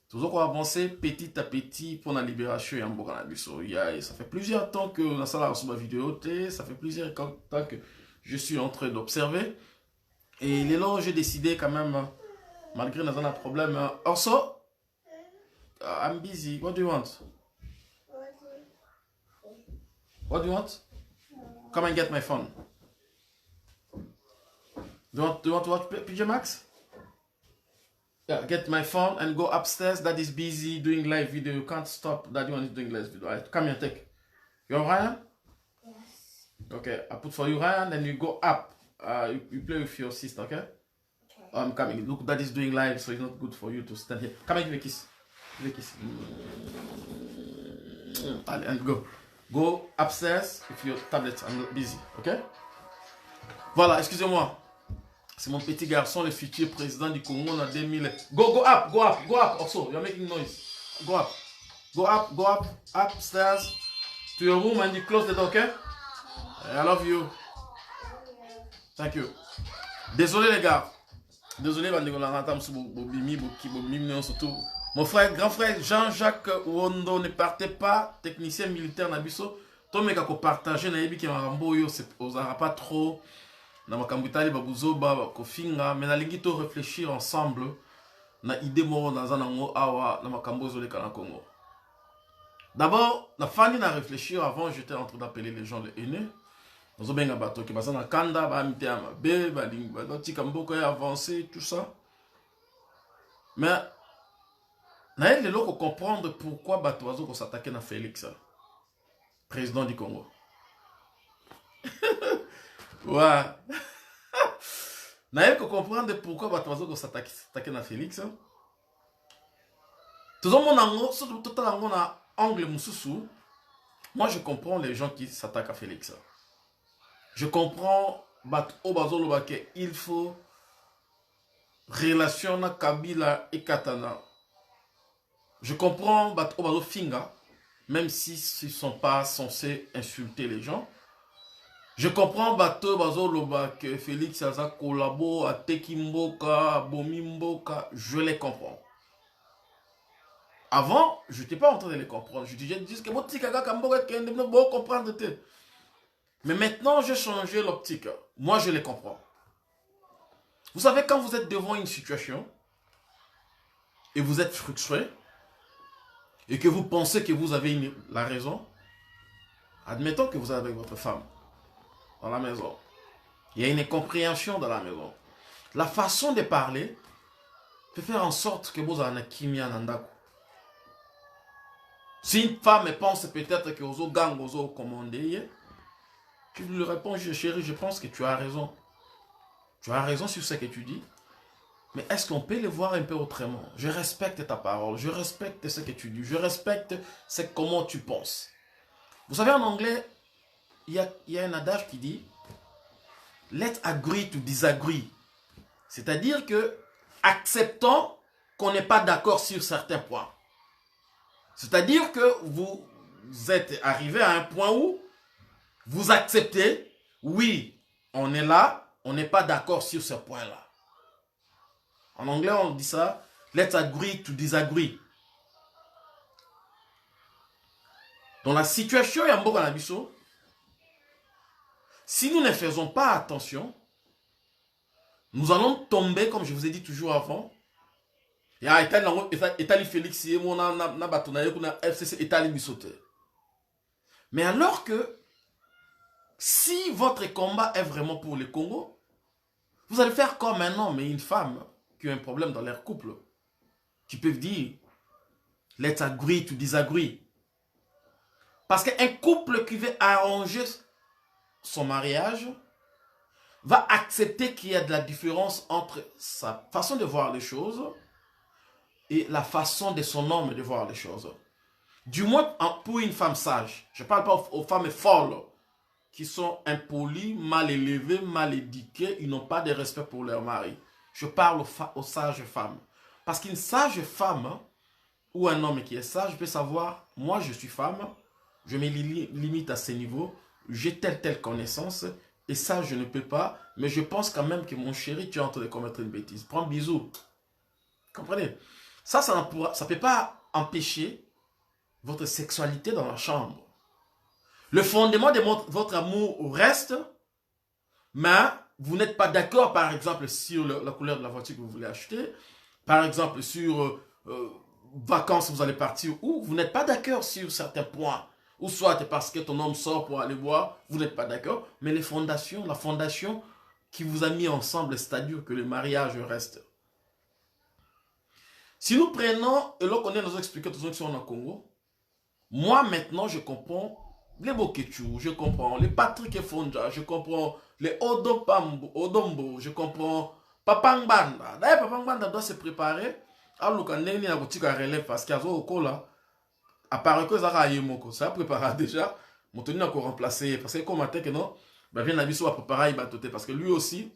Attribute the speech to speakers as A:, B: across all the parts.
A: Toujours avancer petit à petit pour la libération en Boganabiso. Ça fait plusieurs temps que la salle sur ma vidéo, ça fait plusieurs temps que je suis en train d'observer. Et les là, j'ai décidé quand même, malgré un problème. Also, I'm busy. What do you want? What do you want? Come and get my phone. Do you want to watch PJ Max? Yeah, get my phone and go upstairs. Dad is busy doing live video. You can't stop. Daddy one is doing live video. Right? Come here, take. You're Ryan?
B: Yes.
A: Okay, I put for you Ryan, then you go up. You play with your sister, okay?
B: Okay.
A: I'm coming. Look, Dad is doing live, so it's not good for you to stand here. Come and give a kiss. Give a kiss. And go. Go upstairs with your tablet. I'm busy, okay? Voilà, excusez-moi. C'est mon petit garçon, le futur président du Congo en 2000. Go up, go up, go up. Also, you're making noise. Go up. Go up, upstairs to your room and you close the door, okay? I love you. Thank you. Désolé les gars. Désolé, surtout. Mon frère, grand frère Jean-Jacques Wondo, ne partez pas, technicien militaire Nabiso. Toi, mec, à partager, na yebi qui m'a ramboyo, osera pas trop. Na makambitali babuzoba kofinga mais na lingi to réfléchir ensemble na idée moro na zanango awa na makambozo le kana Congo. D'abord na fani na réfléchir avant j'étais en train d'appeler les gens les haineux. Nous benga bato ki basana kanda ba mité ama be ba ling ba tika mboko ya avancer tout ça. Mais na elle loko comprendre pourquoi bato bazo ko s'attaquer na Félix président du Congo. Ouais. Naïe que comprendre pourquoi Batoazo s'attaquer à Félix. Tout le monde surtout tout le monde a angle moussou. Moi je comprends les gens qui s'attaquent à Félix. Je comprends il faut relation na Kabila et Katana. Je comprends Bato Finga, même s'ils ne sont pas censés insulter les gens. Je comprends bateau bazo loba que Félix Aza collabo à Tekimboka, Bomimboka, je les comprends. Avant, je n'étais pas en train de les comprendre. Je disais que bon comprendre. Mais maintenant, j'ai changé l'optique. Moi, je les comprends. Vous savez, quand vous êtes devant une situation et vous êtes frustré et que vous pensez que vous avez la raison, admettons que vous êtes avec votre femme dans la maison. Il y a une incompréhension dans la maison. La façon de parler peut faire en sorte que vous avez un kimia nandaku. Si une femme pense peut-être que vous gang vous commandé, tu lui réponds, chérie, je pense que tu as raison. Tu as raison sur ce que tu dis. Mais est-ce qu'on peut le voir un peu autrement? Je respecte ta parole, je respecte ce que tu dis, je respecte comment tu penses. Vous savez, en anglais, il y a un adage qui dit let's agree to disagree. C'est-à-dire que acceptons qu'on n'est pas d'accord sur certains points. C'est-à-dire que vous êtes arrivé à un point où vous acceptez, oui, on est là, on n'est pas d'accord sur ce point-là. En anglais, on dit ça, let's agree to disagree. Dans la situation, il y a un bon abisso. Si nous ne faisons pas attention, nous allons tomber, comme je vous ai dit toujours avant. Mais alors que, si votre combat est vraiment pour le Congo, vous allez faire comme un homme et une femme qui ont un problème dans leur couple, qui peuvent dire, let's agree to disagree. Parce qu'un couple qui veut arranger son mariage va accepter qu'il y a de la différence entre sa façon de voir les choses et la façon de son homme de voir les choses. Du moins pour une femme sage. Je ne parle pas aux femmes folles qui sont impolies, mal élevées, mal éduquées, ils n'ont pas de respect pour leur mari. Je parle aux sages femmes. Parce qu'une sage femme ou un homme qui est sage peut savoir, moi je suis femme, je me limite à ce niveau, j'ai telle connaissance, et ça je ne peux pas, mais je pense quand même que mon chéri, tu es en train de commettre une bêtise. Prends bisou. Comprenez? Ça ne peut pas empêcher votre sexualité dans la chambre. Le fondement de votre amour reste, mais vous n'êtes pas d'accord, par exemple, sur la couleur de la voiture que vous voulez acheter, par exemple, sur vacances, vous allez partir, ou vous n'êtes pas d'accord sur certains points, ou soit parce que ton homme sort pour aller boire, vous n'êtes pas d'accord, mais la fondation qui vous a mis ensemble, c'est-à-dire que le mariage reste. Si nous prenons, et là, on est nous expliquer tout ce qui sont au Congo, moi maintenant je comprends les Bokechu, je comprends les Patrick Fonja, je comprends les Odombo, je comprends Papa Ngbanda. D'ailleurs, Papa Ngbanda doit se préparer à l'occasion à boutique à relève parce qu'il y a au cola. À part que ça a yémoko, ça prépare déjà. Mon tenu encore remplacé parce que comme matin que non, ben vient la vie soit préparé il parce que lui aussi,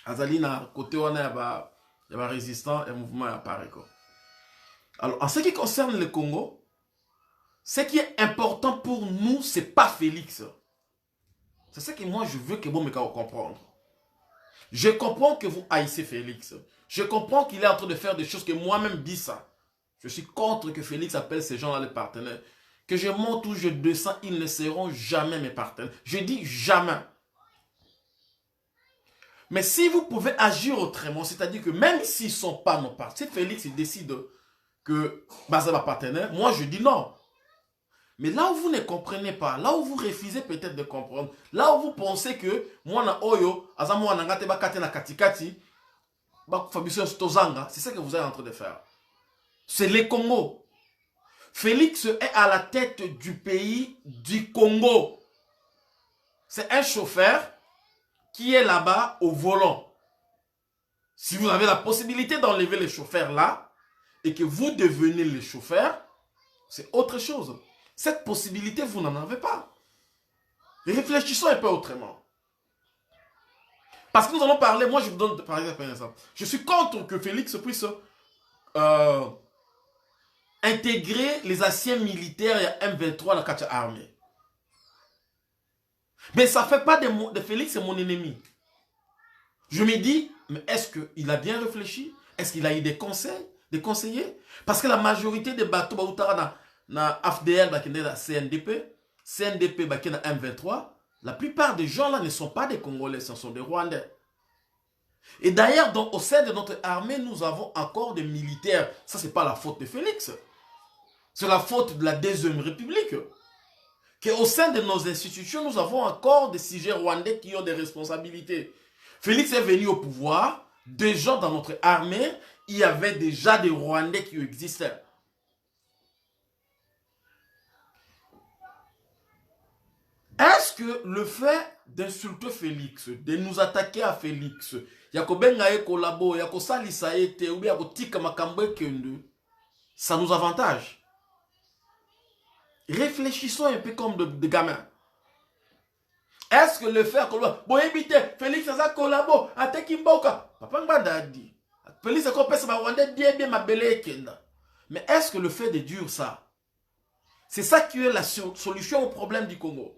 A: Azali na côté on a ba résistant et mouvement apparaît quoi. Alors en ce qui concerne le Congo, ce qui est important pour nous, c'est pas Félix. C'est ce que moi je veux que vous me comprendre. Je comprends que vous haïssez Félix. Je comprends qu'il est en train de faire des choses que moi-même dis ça. Je suis contre que Félix appelle ces gens-là les partenaires. Que je monte ou je descends, ils ne seront jamais mes partenaires. Je dis jamais. Mais si vous pouvez agir autrement, c'est-à-dire que même s'ils ne sont pas nos partenaires, si Félix il décide que Baza va partenaire, moi je dis non. Mais là où vous ne comprenez pas, là où vous refusez peut-être de comprendre, là où vous pensez que moi na oyo, azamo anangate ba kate na katikati, ba Fabien Stozanga, c'est ça que vous êtes en train de faire. C'est le Congo. Félix est à la tête du pays du Congo. C'est un chauffeur qui est là-bas au volant. Si vous avez la possibilité d'enlever les chauffeurs là, et que vous devenez le chauffeur, c'est autre chose. Cette possibilité, vous n'en avez pas. Réfléchissons un peu autrement. Parce que nous allons parler, moi je vous donne par exemple, je suis contre que Félix puisse intégrer les anciens militaires et M23 à la carte armée. Mais ça ne fait pas de Félix mon ennemi. Je me dis, mais est-ce qu'il a bien réfléchi? Est-ce qu'il a eu des conseils, des conseillers? Parce que la majorité des bateaux, na AFDL, na CNDP, CNDP, na M23, la plupart des gens là ne sont pas des Congolais, ce sont des Rwandais. Et d'ailleurs, au sein de notre armée, nous avons encore des militaires. Ça, ce n'est pas la faute de Félix. C'est la faute de la Deuxième République. Qu'au sein de nos institutions, nous avons encore des sujets rwandais qui ont des responsabilités. Félix est venu au pouvoir, des gens dans notre armée, il y avait déjà des Rwandais qui existaient. Est-ce que le fait d'insulter Félix, de nous attaquer à Félix, ça nous avantage? Réfléchissons un peu comme des gamins. Est-ce que le fait que Félix a collabo, Papa Ngbanda a dit, Félix a mais est-ce que le fait de dire ça, c'est ça qui est la solution au problème du Congo?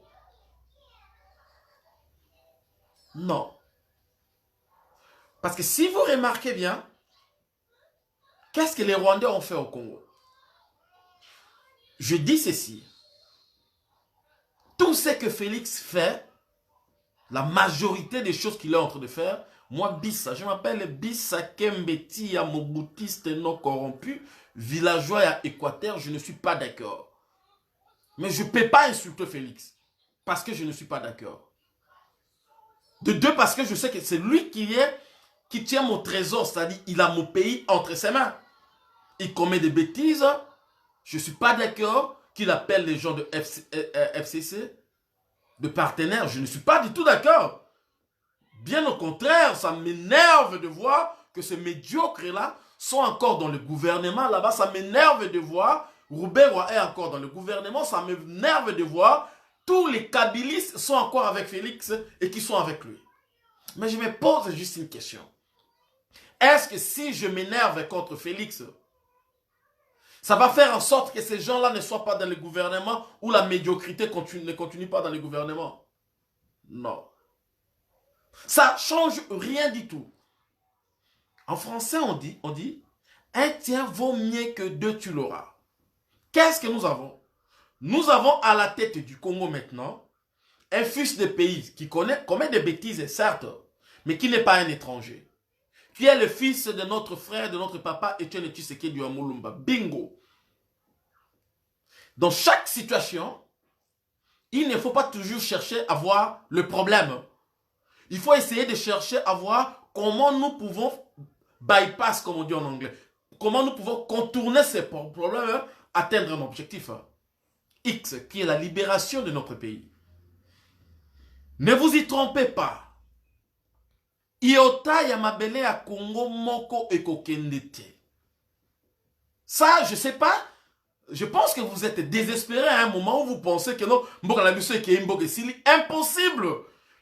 A: Non. Parce que si vous remarquez bien, qu'est-ce que les Rwandais ont fait au Congo? Je dis ceci. Tout ce que Félix fait, la majorité des choses qu'il est en train de faire, moi, Bissa, je m'appelle Bissa Kembeti à Mobutiste non corrompu, villageois à Équateur, je ne suis pas d'accord. Mais je ne peux pas insulter Félix, parce que je ne suis pas d'accord. De deux, parce que je sais que c'est lui qui tient mon trésor, c'est-à-dire il a mon pays entre ses mains. Il commet des bêtises, je ne suis pas d'accord qu'il appelle les gens de FCC, de partenaires, je ne suis pas du tout d'accord. Bien au contraire, ça m'énerve de voir que ces médiocres-là sont encore dans le gouvernement là-bas. Ça m'énerve de voir Roubaix est encore dans le gouvernement. Ça m'énerve de voir tous les kabylistes sont encore avec Félix et qui sont avec lui. Mais je me pose juste une question. Est-ce que si je m'énerve contre Félix, ça va faire en sorte que ces gens-là ne soient pas dans le gouvernement ou la médiocrité ne continue pas dans le gouvernement? Non. Ça ne change rien du tout. En français, on dit, un tien vaut mieux que deux tu l'auras. Qu'est-ce que nous avons? Nous avons à la tête du Congo maintenant un fils de pays qui commet des bêtises, certes, mais qui n'est pas un étranger. Qui est le fils de notre frère, de notre papa, Etienne Tshisekedi Mulumba. Bingo! Dans chaque situation, il ne faut pas toujours chercher à voir le problème. Il faut essayer de chercher à voir comment nous pouvons bypass, comme on dit en anglais. Comment nous pouvons contourner ces problèmes, atteindre un objectif X, qui est la libération de notre pays. Ne vous y trompez pas. Iota Yamabele à Congo Moko et Kokendete. Ça, je ne sais pas. Je pense que vous êtes désespéré à un moment où vous pensez que non, c'est impossible.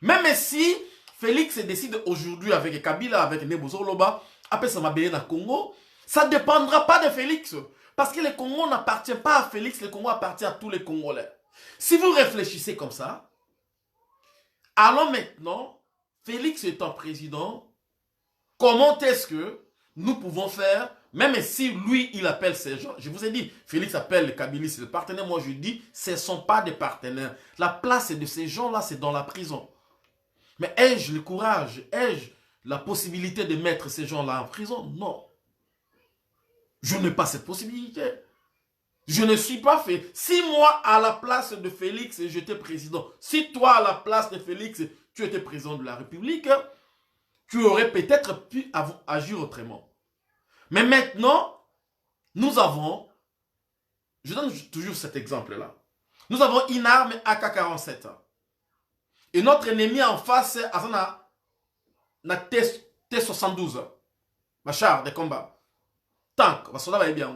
A: Même si Félix décide aujourd'hui avec Kabila, avec Nebozoloba, après ça Mabele à Congo, ça ne dépendra pas de Félix. Parce que le Congo n'appartient pas à Félix, le Congo appartient à tous les Congolais. Si vous réfléchissez comme ça, allons maintenant, Félix étant président, comment est-ce que nous pouvons faire, même si lui, il appelle ces gens, je vous ai dit, Félix appelle les Kabylistes des partenaires, moi je dis, ce ne sont pas des partenaires. La place de ces gens-là, c'est dans la prison. Mais ai-je le courage, ai-je la possibilité de mettre ces gens-là en prison? Non. Je n'ai pas cette possibilité. Je ne suis pas fait. Si moi, à la place de Félix, j'étais président, si toi, à la place de Félix, tu étais président de la République, tu aurais peut-être pu agir autrement. Mais maintenant, nous avons, je donne toujours cet exemple-là, nous avons une arme AK-47. Et notre ennemi en face, c'est un T-72, ma char de combat. Tank, je sais on est bien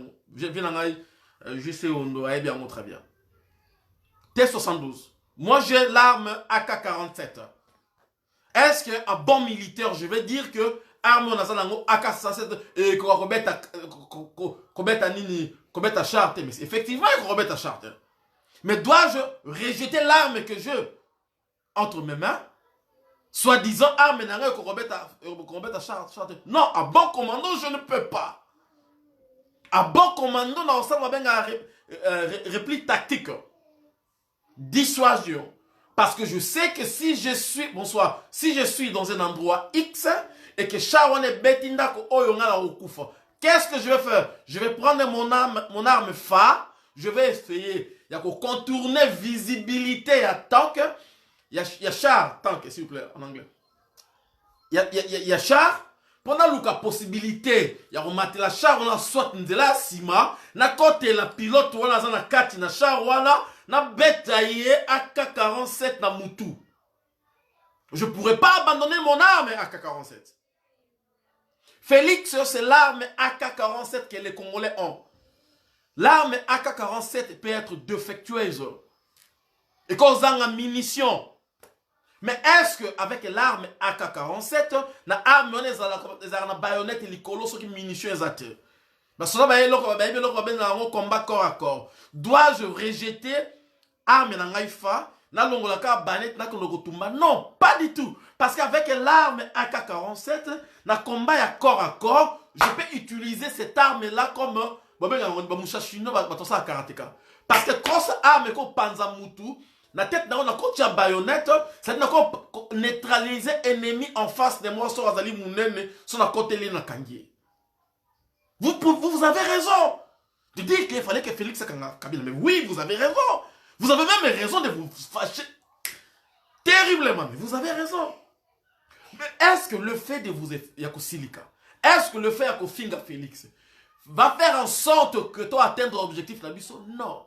A: très bien. T-72. Moi, j'ai l'arme AK-47. Est-ce qu'un bon militaire, je vais dire que arme AK-47 et Kobeta charte, mais effectivement, il Kobeta charte. Mais dois-je rejeter l'arme que j'ai entre mes mains, soi-disant arme Kobeta charte? Non, à bon commando, je ne peux pas. À bon commando, on a réplique tactique. Dissuasion. Parce que je sais que si je suis, si je suis dans un endroit X et que Shawane Betinda ko oyonga okufa, qu'est-ce que je vais faire? Je vais prendre mon arme phare, je vais essayer de contourner visibilité à tank. Il y a char, tank s'il vous plaît en anglais. Il y a char. Pendant la possibilité, il y a remarqué la char, on a soit de la cima, na côté la pilote, on a na kati na char, on a betaillé AK-47 na mutu. Je ne pourrais pas abandonner mon arme AK-47. Félix, c'est l'arme AK-47 que les Congolais ont. L'arme AK-47 peut être défectueuse. Et quand on a munitions. Mais est-ce qu'avec l'arme AK-47, la arme on est la baïonnette et les colos sont munitions exactes? Combat corps à corps. Dois-je rejeter arme n'angaifa na longolaka banette na kologotumba? Non, pas du tout. Parce qu'avec l'arme AK-47, na combat à corps, je peux utiliser cette arme-là comme parce que quand cette arme est panzamutu, la tête dans la côte de baïonnette, ça n'a pas neutraliser ennemi en face de moi sur Azali Mounene, sur la côté de la Kangié. Vous avez raison de dire qu'il fallait que Félix Kabila. Mais oui, vous avez raison. Vous avez même raison de vous fâcher terriblement. Mais vous avez raison. Mais est-ce que le fait de vous Yakosilika, est-ce que le fait de Finga Félix va faire en sorte que toi atteindre l'objectif de la mission? Non.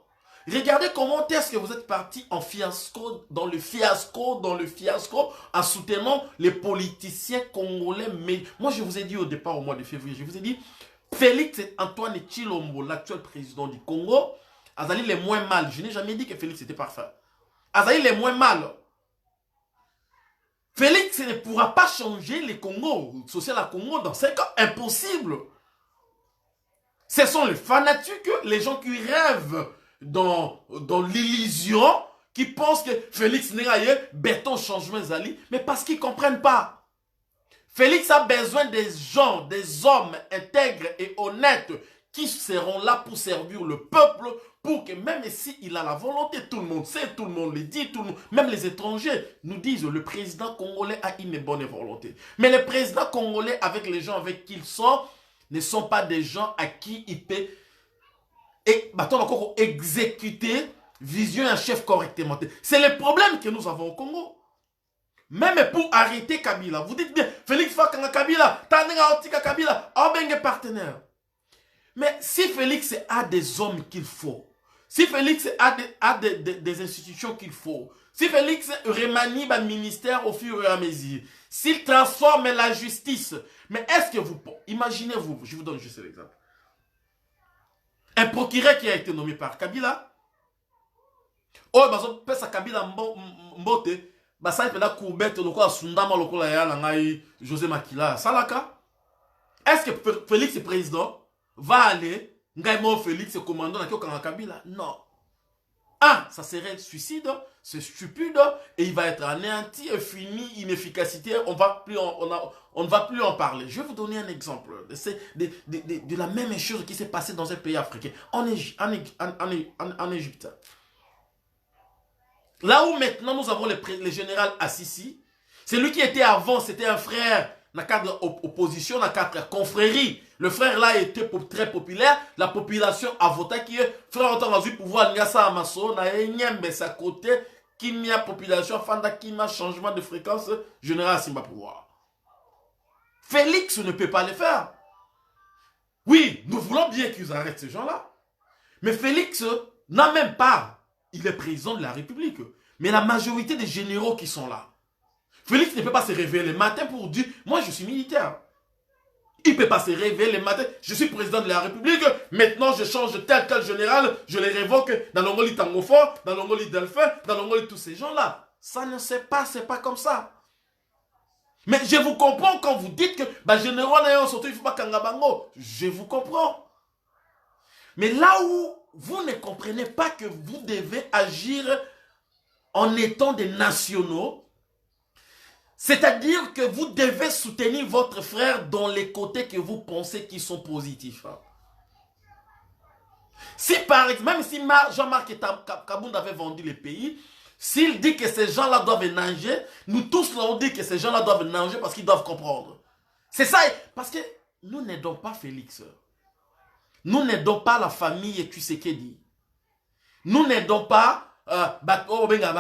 A: Regardez comment est-ce que vous êtes parti en fiasco, dans le fiasco, en soutenant les politiciens congolais. Mais moi, je vous ai dit au départ, au mois de février, je vous ai dit, Félix Antoine Tshilombo, l'actuel président du Congo, Azali les moins mal. Je n'ai jamais dit que Félix était parfait. Azali les moins mal. Félix ne pourra pas changer les Congos, social à Congo dans 5 ans. Impossible. Ce sont les fanatiques, les gens qui rêvent dans l'illusion, qui pensent que Félix n'est béton changement Zali, mais parce qu'ils ne comprennent pas. Félix a besoin des gens, des hommes intègres et honnêtes qui seront là pour servir le peuple, pour que même s'il a la volonté, tout le monde sait, tout le monde le dit, même les étrangers nous disent le président congolais a une bonne volonté. Mais les présidents congolais, avec les gens avec qui ils sont, ne sont pas des gens à qui il peut exécuter vision un chef correctement. C'est le problème que nous avons au Congo. Même pour arrêter Kabila, vous dites bien, Félix Fakanga Kabila, Tanenga Otika Kabila, Obenge partenaire. Mais si Félix a des hommes qu'il faut, si Félix a des institutions qu'il faut, si Félix remanie le ministère au fur et à mesure, s'il transforme la justice, mais est-ce que vous, imaginez-vous, je vous donne juste l'exemple, un procureur qui a été nommé par Kabila, oh, bah, Kabila Mbote, bah, ça peut être courbette, Sundama, José Makila, Salaka. Est-ce que Félix est président? Va aller, Ngaïmo Félix est commandant dans Kabila? Non. Ah, ça serait suicide, c'est stupide, et il va être anéanti, fini, inefficacité, on ne va plus en parler. Je vais vous donner un exemple de la même chose qui s'est passée dans un pays africain, en Égypte. Là où maintenant nous avons le général Assisi, celui qui était avant, c'était un frère dans le cadre opposition, dans le cadre confrérie. Le frère là était très populaire. La population a voté qui est frère autant du pouvoir. Nyasa Amaso, na enyembe sa côté, qui n'y a population, fanda qui m'a changement de fréquence, général Simba pouvoir. Félix ne peut pas le faire. Oui, nous voulons bien qu'ils arrêtent ces gens-là. Mais Félix n'a même pas. Il est président de la République. Mais la majorité des généraux qui sont là, Félix ne peut pas se réveiller le matin pour dire « Moi, je suis militaire ». Il ne peut pas se réveiller le matin. Je suis président de la République. Maintenant, je change tel général. Je les révoque dans l'Ongoli Tangofort, dans l'Ongoli Delphin, dans l'Ongoli tous ces gens-là. Ça ne se passe pas comme ça. Mais je vous comprends quand vous dites que général n'a sorti, il ne faut pas Kangabango. Je vous comprends. Mais là où vous ne comprenez pas que vous devez agir en étant des nationaux, c'est-à-dire que vous devez soutenir votre frère dans les côtés que vous pensez qui sont positifs. Si par exemple, même si Jean-Marc Kabound avait vendu le pays, s'il dit que ces gens-là doivent nager, nous tous l'on dit que ces gens-là doivent nager parce qu'ils doivent comprendre. C'est ça, parce que nous n'aidons pas Félix. Nous n'aidons pas la famille Tshisekedi. Nous n'aidons pas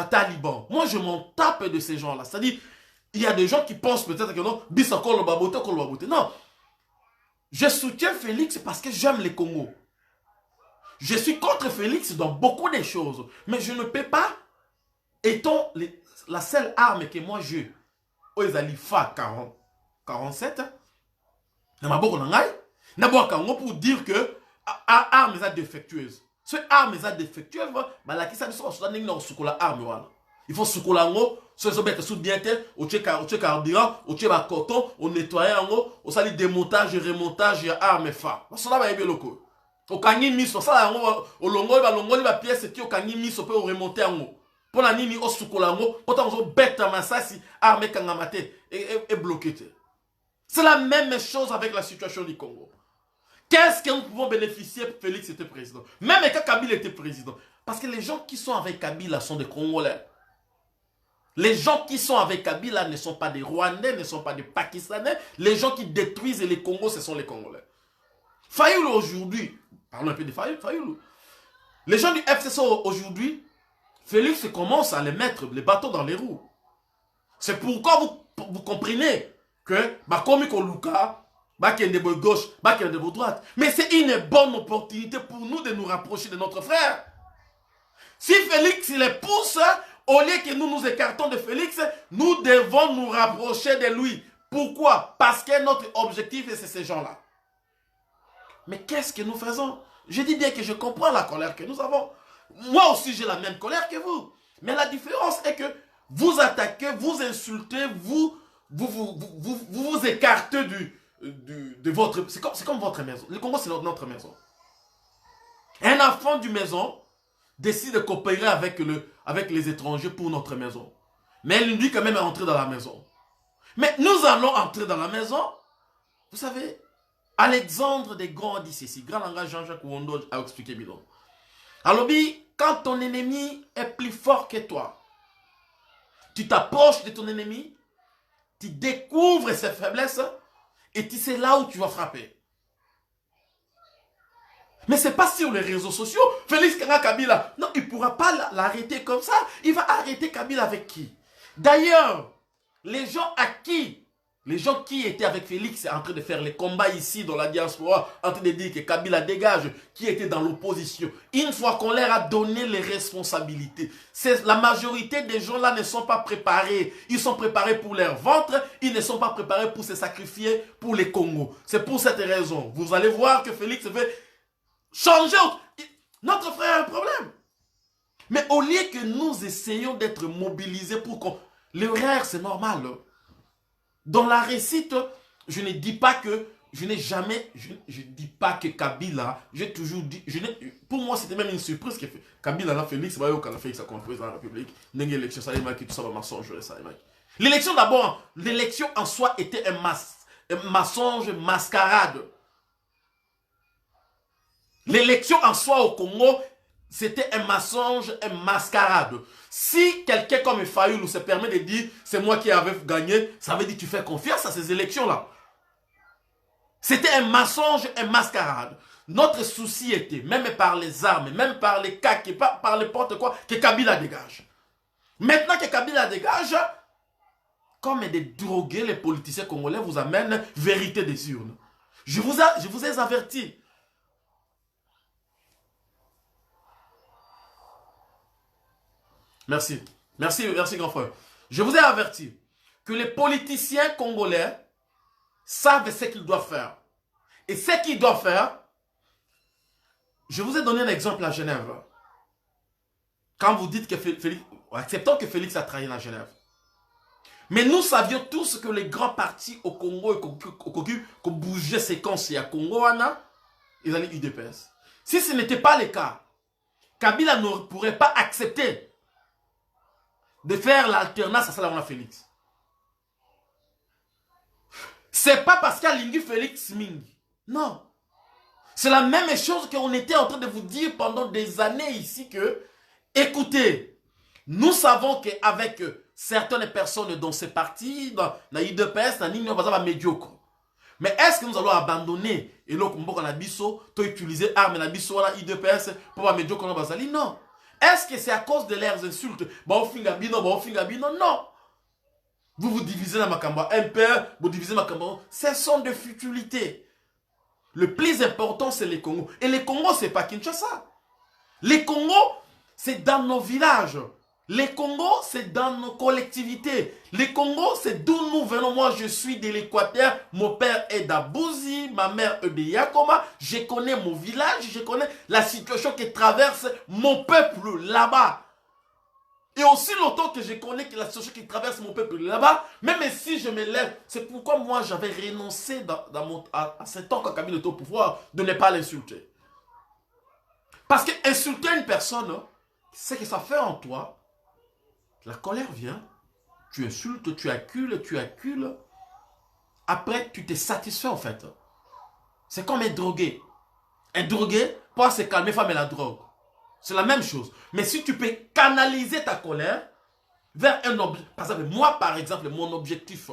A: Taliban. Moi, je m'en tape de ces gens-là. C'est-à-dire, il y a des gens qui pensent peut-être que non, non. Je soutiens Félix parce que j'aime les Congo. Je suis contre Félix dans beaucoup de choses. Mais je ne peux pas, étant la seule arme que moi j'ai, Oezali Fa 47, pour dire que armes sont défectueuses. Ce armes sont défectueuses, il faut soukolango, ce sont bêtes sous bien tête, au carburant, au coton, au nettoyant, au sali démontage, remontage, armes fa. Cela va être loko. Au kangi miso, ça au longo, la pièce qui au kangi miso peut remonter en haut. Pour la nini au soukolango, autant on bête à massasi, armes kangamate et bloqué. C'est la même chose avec la situation du Congo. Qu'est-ce que nous pouvons bénéficier pour Félix était président? Même quand Kabila était président. Parce que les gens qui sont avec Kabila sont des Congolais. Les gens qui sont avec Kabila ne sont pas des Rwandais, ne sont pas des Pakistanais. Les gens qui détruisent les Congos, ce sont les Congolais. Fayoulou aujourd'hui, parlons un peu de Fayoulou. Les gens du FCC aujourd'hui, Félix commence à les mettre les bâtons dans les roues. C'est pourquoi vous comprenez que comme Luka, de gauche, de droite. Mais c'est une bonne opportunité pour nous de nous rapprocher de notre frère. Si Félix les pousse, au lieu que nous nous écartons de Félix, nous devons nous rapprocher de lui. Pourquoi? Parce que notre objectif, c'est ces gens-là. Mais qu'est-ce que nous faisons? Je dis bien que je comprends la colère que nous avons. Moi aussi, j'ai la même colère que vous. Mais la différence est que vous attaquez, vous insultez, vous écartez de votre... C'est comme votre maison. Le Congo, c'est notre maison. Un enfant du maison décide de coopérer avec les étrangers pour notre maison. Mais il lui dit quand même d'entrer dans la maison. Mais nous allons entrer dans la maison. Vous savez, Alexandre de Gand dit ceci. Grand langage Jean-Jacques Wondo a expliqué Bilo. Alors, quand ton ennemi est plus fort que toi, tu t'approches de ton ennemi, tu découvres ses faiblesses et tu sais là où tu vas frapper. Mais ce n'est pas sur les réseaux sociaux. Félix Kabila, non, il ne pourra pas l'arrêter comme ça. Il va arrêter Kabila avec qui? D'ailleurs, les gens qui étaient avec Félix en train de faire les combats ici dans la diaspora, en train de dire que Kabila dégage, qui étaient dans l'opposition, une fois qu'on leur a donné les responsabilités, la majorité des gens là ne sont pas préparés. Ils sont préparés pour leur ventre, ils ne sont pas préparés pour se sacrifier pour les Congos. C'est pour cette raison. Vous allez voir que Félix veut changer. Notre frère a un problème. Mais au lieu que nous essayons d'être mobilisés pour qu'on... L'erreur, c'est normal. Dans la récite, je ne dis pas que... Je n'ai jamais... Je dis pas que Kabila... J'ai toujours dit... Pour moi, c'était même une surprise que Kabila l'a Félix. Félix a compris dans la République. L'élection, ça tout ça va mensonge. L'élection d'abord, l'élection en soi était un mensonge mascarade. L'élection en soi au Congo, c'était un mensonge, un mascarade. Si quelqu'un comme Fayoulou se permet de dire c'est moi qui avais gagné, ça veut dire que tu fais confiance à ces élections-là. C'était un mensonge, un mascarade. Notre souci était, même par les armes, même par les cacs, par n'importe quoi, que Kabila dégage. Maintenant que Kabila dégage, comme des drogués, les politiciens congolais vous amènent vérité des urnes. Je vous ai averti. Merci. Merci grand frère. Je vous ai averti que les politiciens congolais savent ce qu'ils doivent faire. Et ce qu'ils doivent faire, je vous ai donné un exemple à Genève. Quand vous dites que Félix, acceptons que Félix a trahi à Genève. Mais nous savions tous que les grands partis au Congo, qui bougeaient ces camps à Congo, ils allaient UDPS. Si ce n'était pas le cas, Kabila ne pourrait pas accepter de faire l'alternance à Salamona Félix. C'est pas parce qu'il y a Lingui Félix Ming. Non. C'est la même chose qu'on était en train de vous dire pendant des années ici que, écoutez, nous savons qu'avec certaines personnes dans ces partis, dans la IDPS, nous sommes médiocres. Mais est-ce que nous allons abandonner et là, on a utiliser armes la biso la IDPS pour médiocre? Non. Est-ce que c'est à cause de leurs insultes? Non. Vous divisez la Makamba MPR, vous divisez Makamba. Ce sont des futilités. Le plus important, c'est les Congos. Et les Congos, ce n'est pas Kinshasa. Les Congos, c'est dans nos villages. Les Congos, c'est dans nos collectivités. Les Congos, c'est d'où nous venons. Moi, je suis de l'Équateur. Mon père est d'Abouzi. Ma mère est de Yakoma. Je connais mon village. Je connais la situation que traverse mon peuple là-bas. Et aussi longtemps que je connais que la situation qui traverse mon peuple là-bas, même si je me lève, c'est pourquoi moi, j'avais renoncé à ce temps quand Kabila était au pouvoir de ne pas l'insulter. Parce que insulter une personne, c'est que ça fait en toi. La colère vient, tu insultes, tu accules. Après, tu te satisfais en fait. C'est comme un drogué. Un drogué, pour se calmer, femme et la drogue. C'est la même chose. Mais si tu peux canaliser ta colère vers un objectif. Par exemple, mon objectif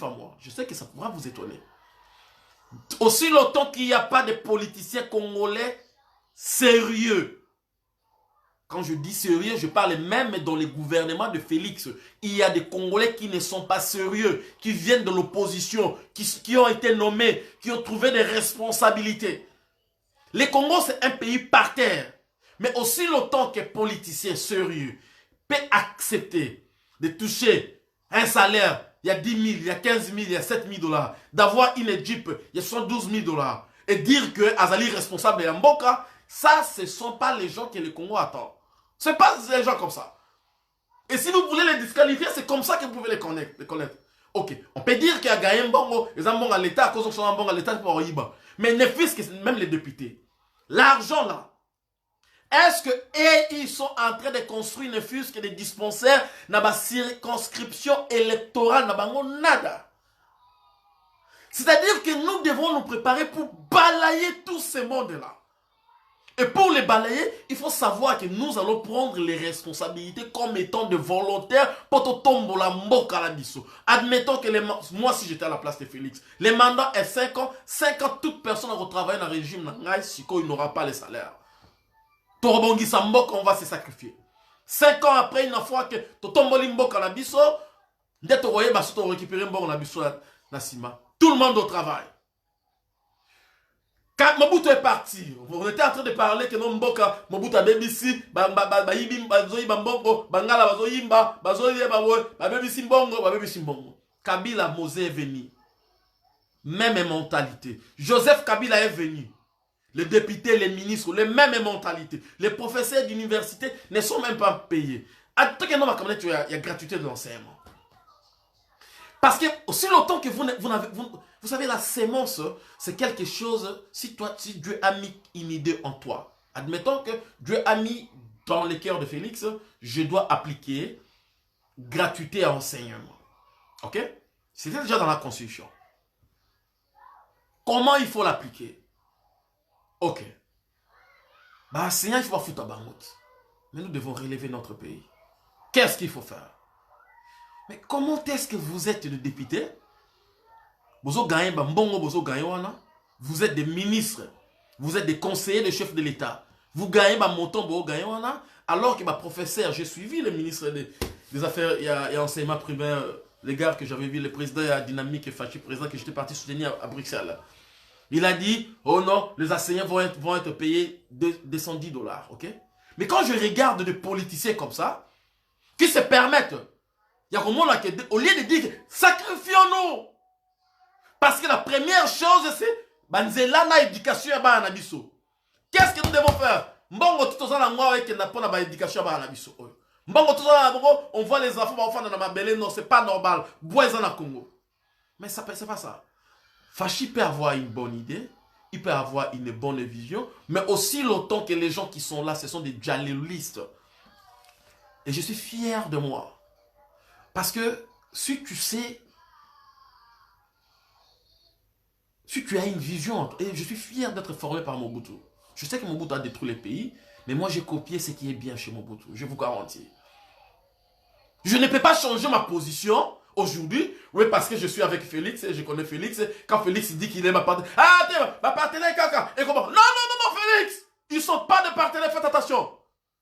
A: à moi, je sais que ça pourra vous étonner. Aussi longtemps qu'il n'y a pas de politiciens congolais sérieux. Quand je dis sérieux, je parle même dans les gouvernements de Félix. Il y a des Congolais qui ne sont pas sérieux, qui viennent de l'opposition, qui ont été nommés, qui ont trouvé des responsabilités. Les Congos, c'est un pays par terre. Mais aussi longtemps qu'un politicien sérieux peut accepter de toucher un salaire, il y a 10 000, il y a 15 000, il y a 7 000 $, d'avoir une Jeep, il y a 72 000 $, et dire que Azali est responsable de Mboka, ça, ce ne sont pas les gens que le Congo attend. Ce n'est pas des gens comme ça. Et si vous voulez les disqualifier, c'est comme ça que vous pouvez les connaître. Ok, on peut dire qu'il y a gagné un bon, ils ont bon à l'État, à cause qu'ils sont un bon à l'État pour Iba. Mais ne fût-ce que même les députés. L'argent là, Est-ce que et ils sont en train de construire ne fût-ce que des dispensaires dans la circonscription électorale na bango nada. C'est-à-dire que nous devons nous préparer pour balayer tout ce monde-là. Et pour les balayer, il faut savoir que nous allons prendre les responsabilités comme étant des volontaires pour tout tomber la mboka la biso. Admettons que moi, si j'étais à la place de Félix, les mandats est 5 ans, 5 ans, toute personne va travailler dans le régime, il n'aura pas les salaires. Torobongi Sambok, on va se sacrifier. 5 ans après, une fois que tu tombes l'imboka la biso, dès que tu voyais, tu récupérer un bon la biso na sima. Tout le monde au travail. Quand Mobutu est parti, on était en train de parler que non mboka Mobutu a BBC, Kabila Mose est venu. Même mentalité. Joseph Kabila est venu. Les députés, les ministres, les mêmes mentalités. Les professeurs d'université ne sont même pas payés. Il y a gratuité de l'enseignement. Parce que aussi longtemps que vous savez, la sémence, c'est quelque chose, si Dieu a mis une idée en toi, admettons que Dieu a mis dans le cœur de Félix, je dois appliquer gratuité à enseignement. Ok? C'était déjà dans la Constitution. Comment il faut l'appliquer? Ok. Bah, enseignant, il faut pas foutre à Bamout. Mais nous devons relever notre pays. Qu'est-ce qu'il faut faire? Mais comment est-ce que vous êtes le député? Vous êtes des ministres, vous êtes des conseillers, des chefs de l'État. Vous gagnez un montant, alors que ma professeur, j'ai suivi le ministre des Affaires et enseignement primaire, les gars que j'avais vu, le président Dynamique et Fachi, président que j'étais parti soutenir à Bruxelles. Il a dit, oh non, les enseignants vont être payés $210, ok? Mais quand je regarde des politiciens comme ça, qui se permettent, il y a comment là, au lieu de dire, sacrifions-nous, parce que la première chose, c'est banzelana éducation à Banabiso. Qu'est-ce que nous devons faire? Mbongo tout ça, on a éducation à Banabiso. Mbongo tout ça, on voit les enfants dans la mabelle, non, c'est pas normal. Boisez en Congo. Mais c'est pas ça. Fachi peut avoir une bonne idée, il peut avoir une bonne vision, mais aussi longtemps que les gens qui sont là, ce sont des djalelistes. Et je suis fier de moi. Parce que si tu sais, si tu as une vision, et je suis fier d'être formé par Mobutu. Je sais que Mobutu a détruit les pays, mais moi j'ai copié ce qui est bien chez Mobutu, je vous garantis. Je ne peux pas changer ma position aujourd'hui, oui, parce que je suis avec Félix, et je connais Félix, quand Félix dit qu'il est ma partenaire, ah, t'es ma partenaire, caca, et comment? Non, non, non, non, Félix, ils ne sont pas des partenaires, faites attention.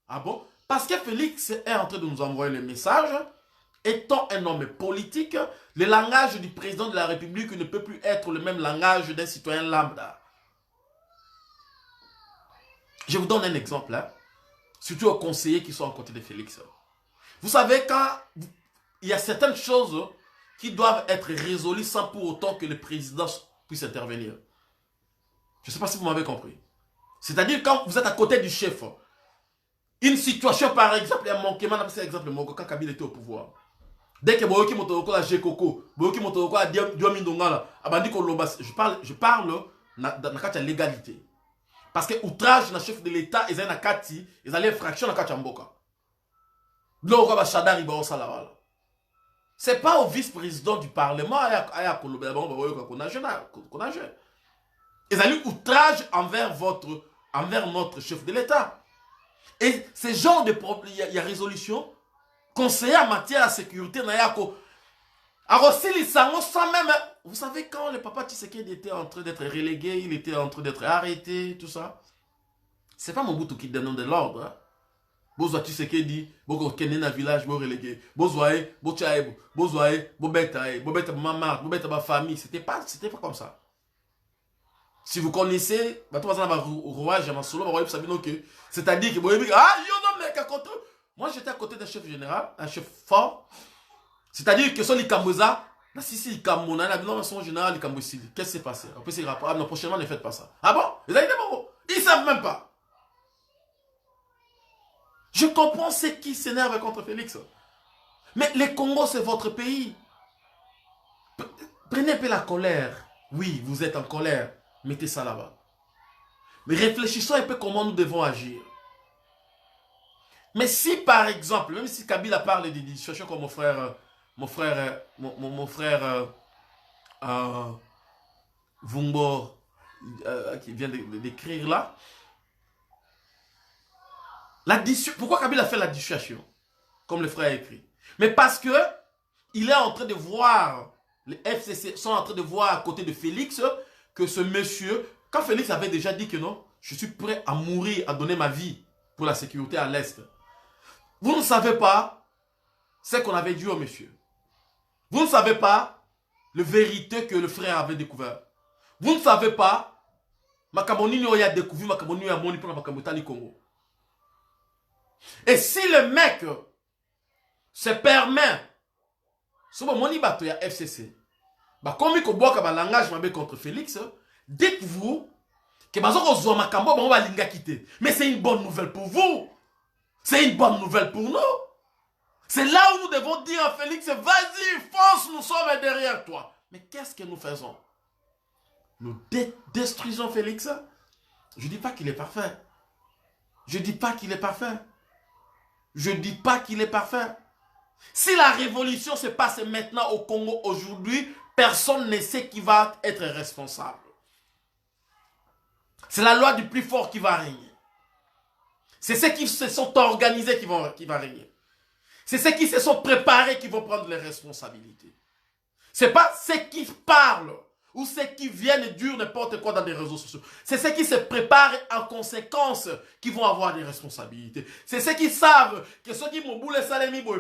A: Ah bon? Parce que Félix est en train de nous envoyer le message. Étant un homme politique, le langage du président de la République ne peut plus être le même langage d'un citoyen lambda. Je vous donne un exemple, hein, surtout aux conseillers qui sont à côté de Félix. Vous savez, quand il y a certaines choses qui doivent être résolues sans pour autant que le président puisse intervenir. Je ne sais pas si vous m'avez compris. C'est-à-dire quand vous êtes à côté du chef, une situation par exemple, il y a un manquement, c'est l'exemple quand Kabila était au pouvoir. Dès que Boyoki Motoko la Jekoko, Boyoki Motoko la Diomi Ndongala, Abandi Kolobas, je parle dans la légalité. Parce que outrage na chef de l'État, ils ont kati, ils ont infraction na kati mboka. Bloko ba Shadari ba osala. C'est pas au vice-président du Parlement à Kolobas, qu'on a joué. Ils ont eu outrage envers notre chef de l'État. Et ce genre de problème, il y a résolution. Conseiller en matière de sécurité, sans même. Vous savez, quand le papa Tshisekedi était en train d'être relégué, il était en train d'être arrêté, tout ça. C'est pas Mobutu qui donne de l'ordre. Bozwa Tshisekedi, Boko Kenena village, Bo relégué. Bozwae, Bochae, Bozwae, Bobetae, Bobeta maman, Bobeta ma famille. C'était pas comme ça. Si vous connaissez, c'est-à-dire que ah, yo non, mec, à côté. Moi, j'étais à côté d'un chef général, un chef fort. C'est-à-dire que son Ikamboza, si Ikamona, il a dit non, son général Ikambosi. Qu'est-ce qui s'est passé? Après, c'est rapport. Ah non, prochainement, ne faites pas ça. Ah bon? Ils ne savent même pas. Je comprends ceux qui s'énervent contre Félix. Mais le Congo, c'est votre pays. Prenez un peu la colère. Oui, vous êtes en colère. Mettez ça là-bas. Mais réfléchissons un peu comment nous devons agir. Mais si par exemple, même si Kabila parle des situations comme mon frère Vumbo qui vient d'écrire là, pourquoi Kabila fait la dissuasion, comme le frère a écrit? Mais parce que il est en train de voir, les FCC sont en train de voir à côté de Félix que ce monsieur, quand Félix avait déjà dit que non, je suis prêt à mourir, à donner ma vie pour la sécurité à l'Est. Vous ne savez pas ce qu'on avait dit au monsieur. Vous ne savez pas le vérité que le frère avait découvert. Vous ne savez pas Makamoni a découvert Makamoni a moni pour Makamotali Congo. Et si le mec se permet, ce moment il y a FCC, comme il y a un langage contre Félix, dites-vous que mais c'est une bonne nouvelle pour vous. C'est une bonne nouvelle pour nous. C'est là où nous devons dire à Félix, vas-y, fonce, nous sommes derrière toi. Mais qu'est-ce que nous faisons? Nous détruisons Félix. Je ne dis pas qu'il est parfait. Je ne dis pas qu'il est parfait. Je ne dis pas qu'il est parfait. Si la révolution se passe maintenant au Congo aujourd'hui, personne ne sait qui va être responsable. C'est la loi du plus fort qui va régner. C'est ceux qui se sont organisés qui va régner. C'est ceux qui se sont préparés qui vont prendre les responsabilités. Ce n'est pas ceux qui parlent ou ceux qui viennent dire n'importe quoi dans les réseaux sociaux. C'est ceux qui se préparent en conséquence qui vont avoir des responsabilités. C'est ceux qui savent que ceux qui m'ont boulé salami pour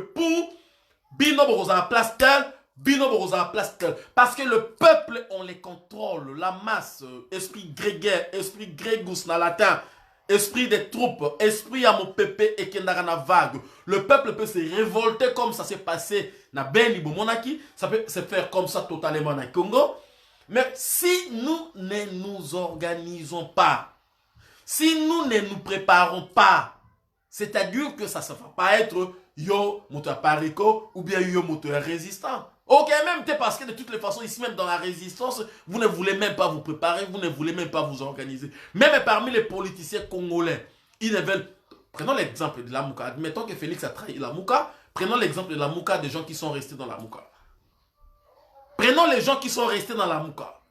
A: bino boza la place tel, bino boza la place tel. Parce que le peuple, on les contrôle. La masse, esprit grégaire, esprit grégus na latin, esprit des troupes, esprit à mon pépé et kendara vague. Le peuple peut se révolter comme ça s'est passé na Beni Monaki. Ça peut se faire comme ça totalement na Congo. Mais si nous ne nous organisons pas, si nous ne nous préparons pas, c'est-à-dire que ça ne va pas être yo moteur parico ou bien yo moteur résistant. Ok, même parce que de toutes les façons, ici même dans la résistance, vous ne voulez même pas vous préparer, vous ne voulez même pas vous organiser. Même parmi les politiciens congolais, ils ne veulent... Prenons l'exemple de la Mouka. Admettons que Félix a trahi la Mouka. Prenons l'exemple de la Mouka, des gens qui sont restés dans la Mouka. Prenons les gens qui sont restés dans la Mouka.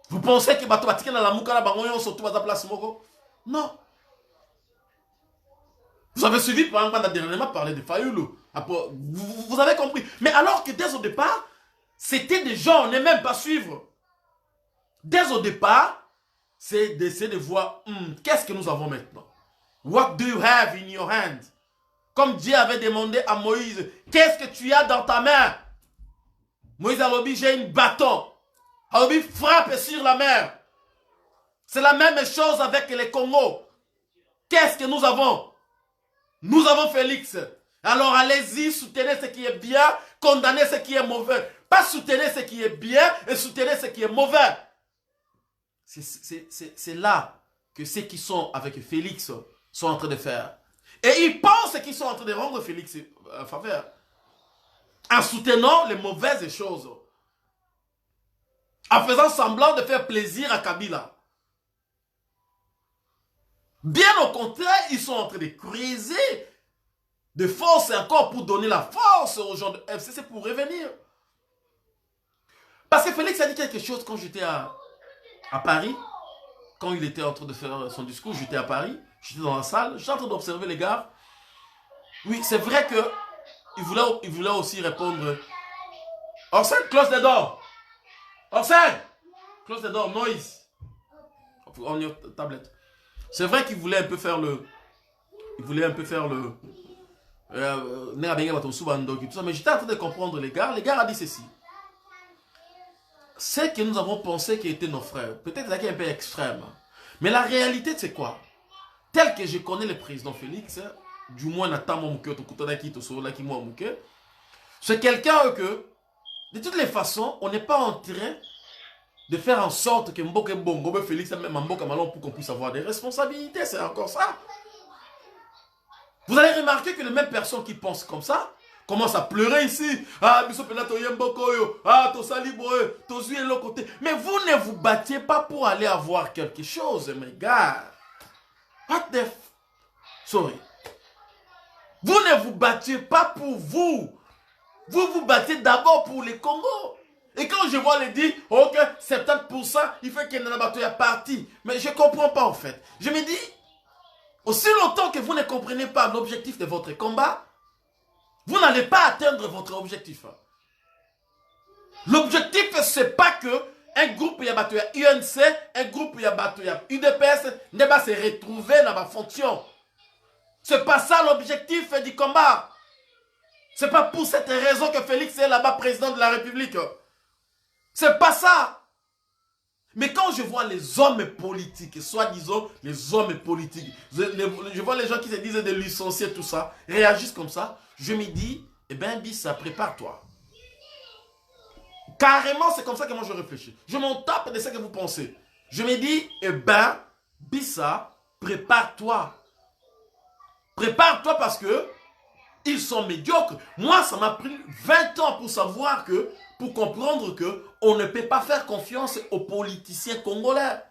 A: Vous pensez que bato batike dans la Mouka, là, surtout à la place Moko? Non. Vous avez suivi, par exemple, dernièrement parler de Fayoulou. Vous avez compris. Mais alors que dès au départ, c'était des gens, on n'est même pas suivre. Dès au départ, c'est d'essayer de voir, qu'est-ce que nous avons maintenant? What do you have in your hand? Comme Dieu avait demandé à Moïse, qu'est-ce que tu as dans ta main? Moïse a dit, j'ai une bâton. Il a frappe sur la mer. C'est la même chose avec les Congos. Qu'est-ce que nous avons? Nous avons Félix. Alors allez-y, soutenez ce qui est bien, condamnez ce qui est mauvais. Pas soutenez ce qui est bien et soutenez ce qui est mauvais. C'est là que ceux qui sont avec Félix sont en train de faire. Et ils pensent qu'ils sont en train de rendre Félix faveur. En soutenant les mauvaises choses. En faisant semblant de faire plaisir à Kabila. Bien au contraire, ils sont en train de creuser de force encore pour donner la force aux gens de FCC pour revenir. Parce que Félix a dit quelque chose quand j'étais à Paris. Quand il était en train de faire son discours, j'étais à Paris. J'étais dans la salle. J'étais en train d'observer les gars. Oui, c'est vrai que il voulait aussi répondre. Arsène, close the door. Arsène, close the door, noise. On your tablette. C'est vrai qu'il voulait un peu faire le... Il voulait un peu faire le... mais j'étais en train de comprendre les gars. Les gars a dit ceci. C'est que nous avons pensé qu'ils étaient nos frères. Peut-être qu'il est un peu extrême. Mais la réalité, c'est quoi? Tel que je connais le président Félix, du moins, c'est quelqu'un que, de toutes les façons, on n'est pas en train de faire en sorte que Mboke Bongo, Félix, même Mboka Malon, pour qu'on puisse avoir des responsabilités. C'est encore ça. Vous allez remarquer que les mêmes personnes qui pensent comme ça commencent à pleurer ici. Ah, mais vous ne vous battiez pas pour aller avoir quelque chose, mes gars. What the f... Sorry. Vous ne vous battez pas pour vous. Vous vous battez d'abord pour les Congos. Et quand je vois les dire, ok, 70%, il fait qu'il y ait un bateau parti. Mais je ne comprends pas en fait. Je me dis, aussi longtemps que vous ne comprenez pas l'objectif de votre combat, vous n'allez pas atteindre votre objectif. L'objectif, ce n'est pas que un groupe qui a battu UNC, un groupe qui a battu UDPS, ne va se retrouver dans ma fonction. Ce n'est pas ça l'objectif du combat. Ce n'est pas pour cette raison que Félix est là-bas président de la République. C'est pas ça. Mais quand je vois les hommes politiques, soi-disant les hommes politiques, je vois les gens qui se disent de licencier tout ça, réagissent comme ça, je me dis, eh bien, Bissa, prépare-toi. Carrément, c'est comme ça que moi je réfléchis. Je m'en tape de ce que vous pensez. Je me dis, eh bien, Bissa, prépare-toi. Prépare-toi parce que ils sont médiocres. Moi, ça m'a pris 20 ans pour savoir que, pour comprendre que on ne peut pas faire confiance aux politiciens congolais.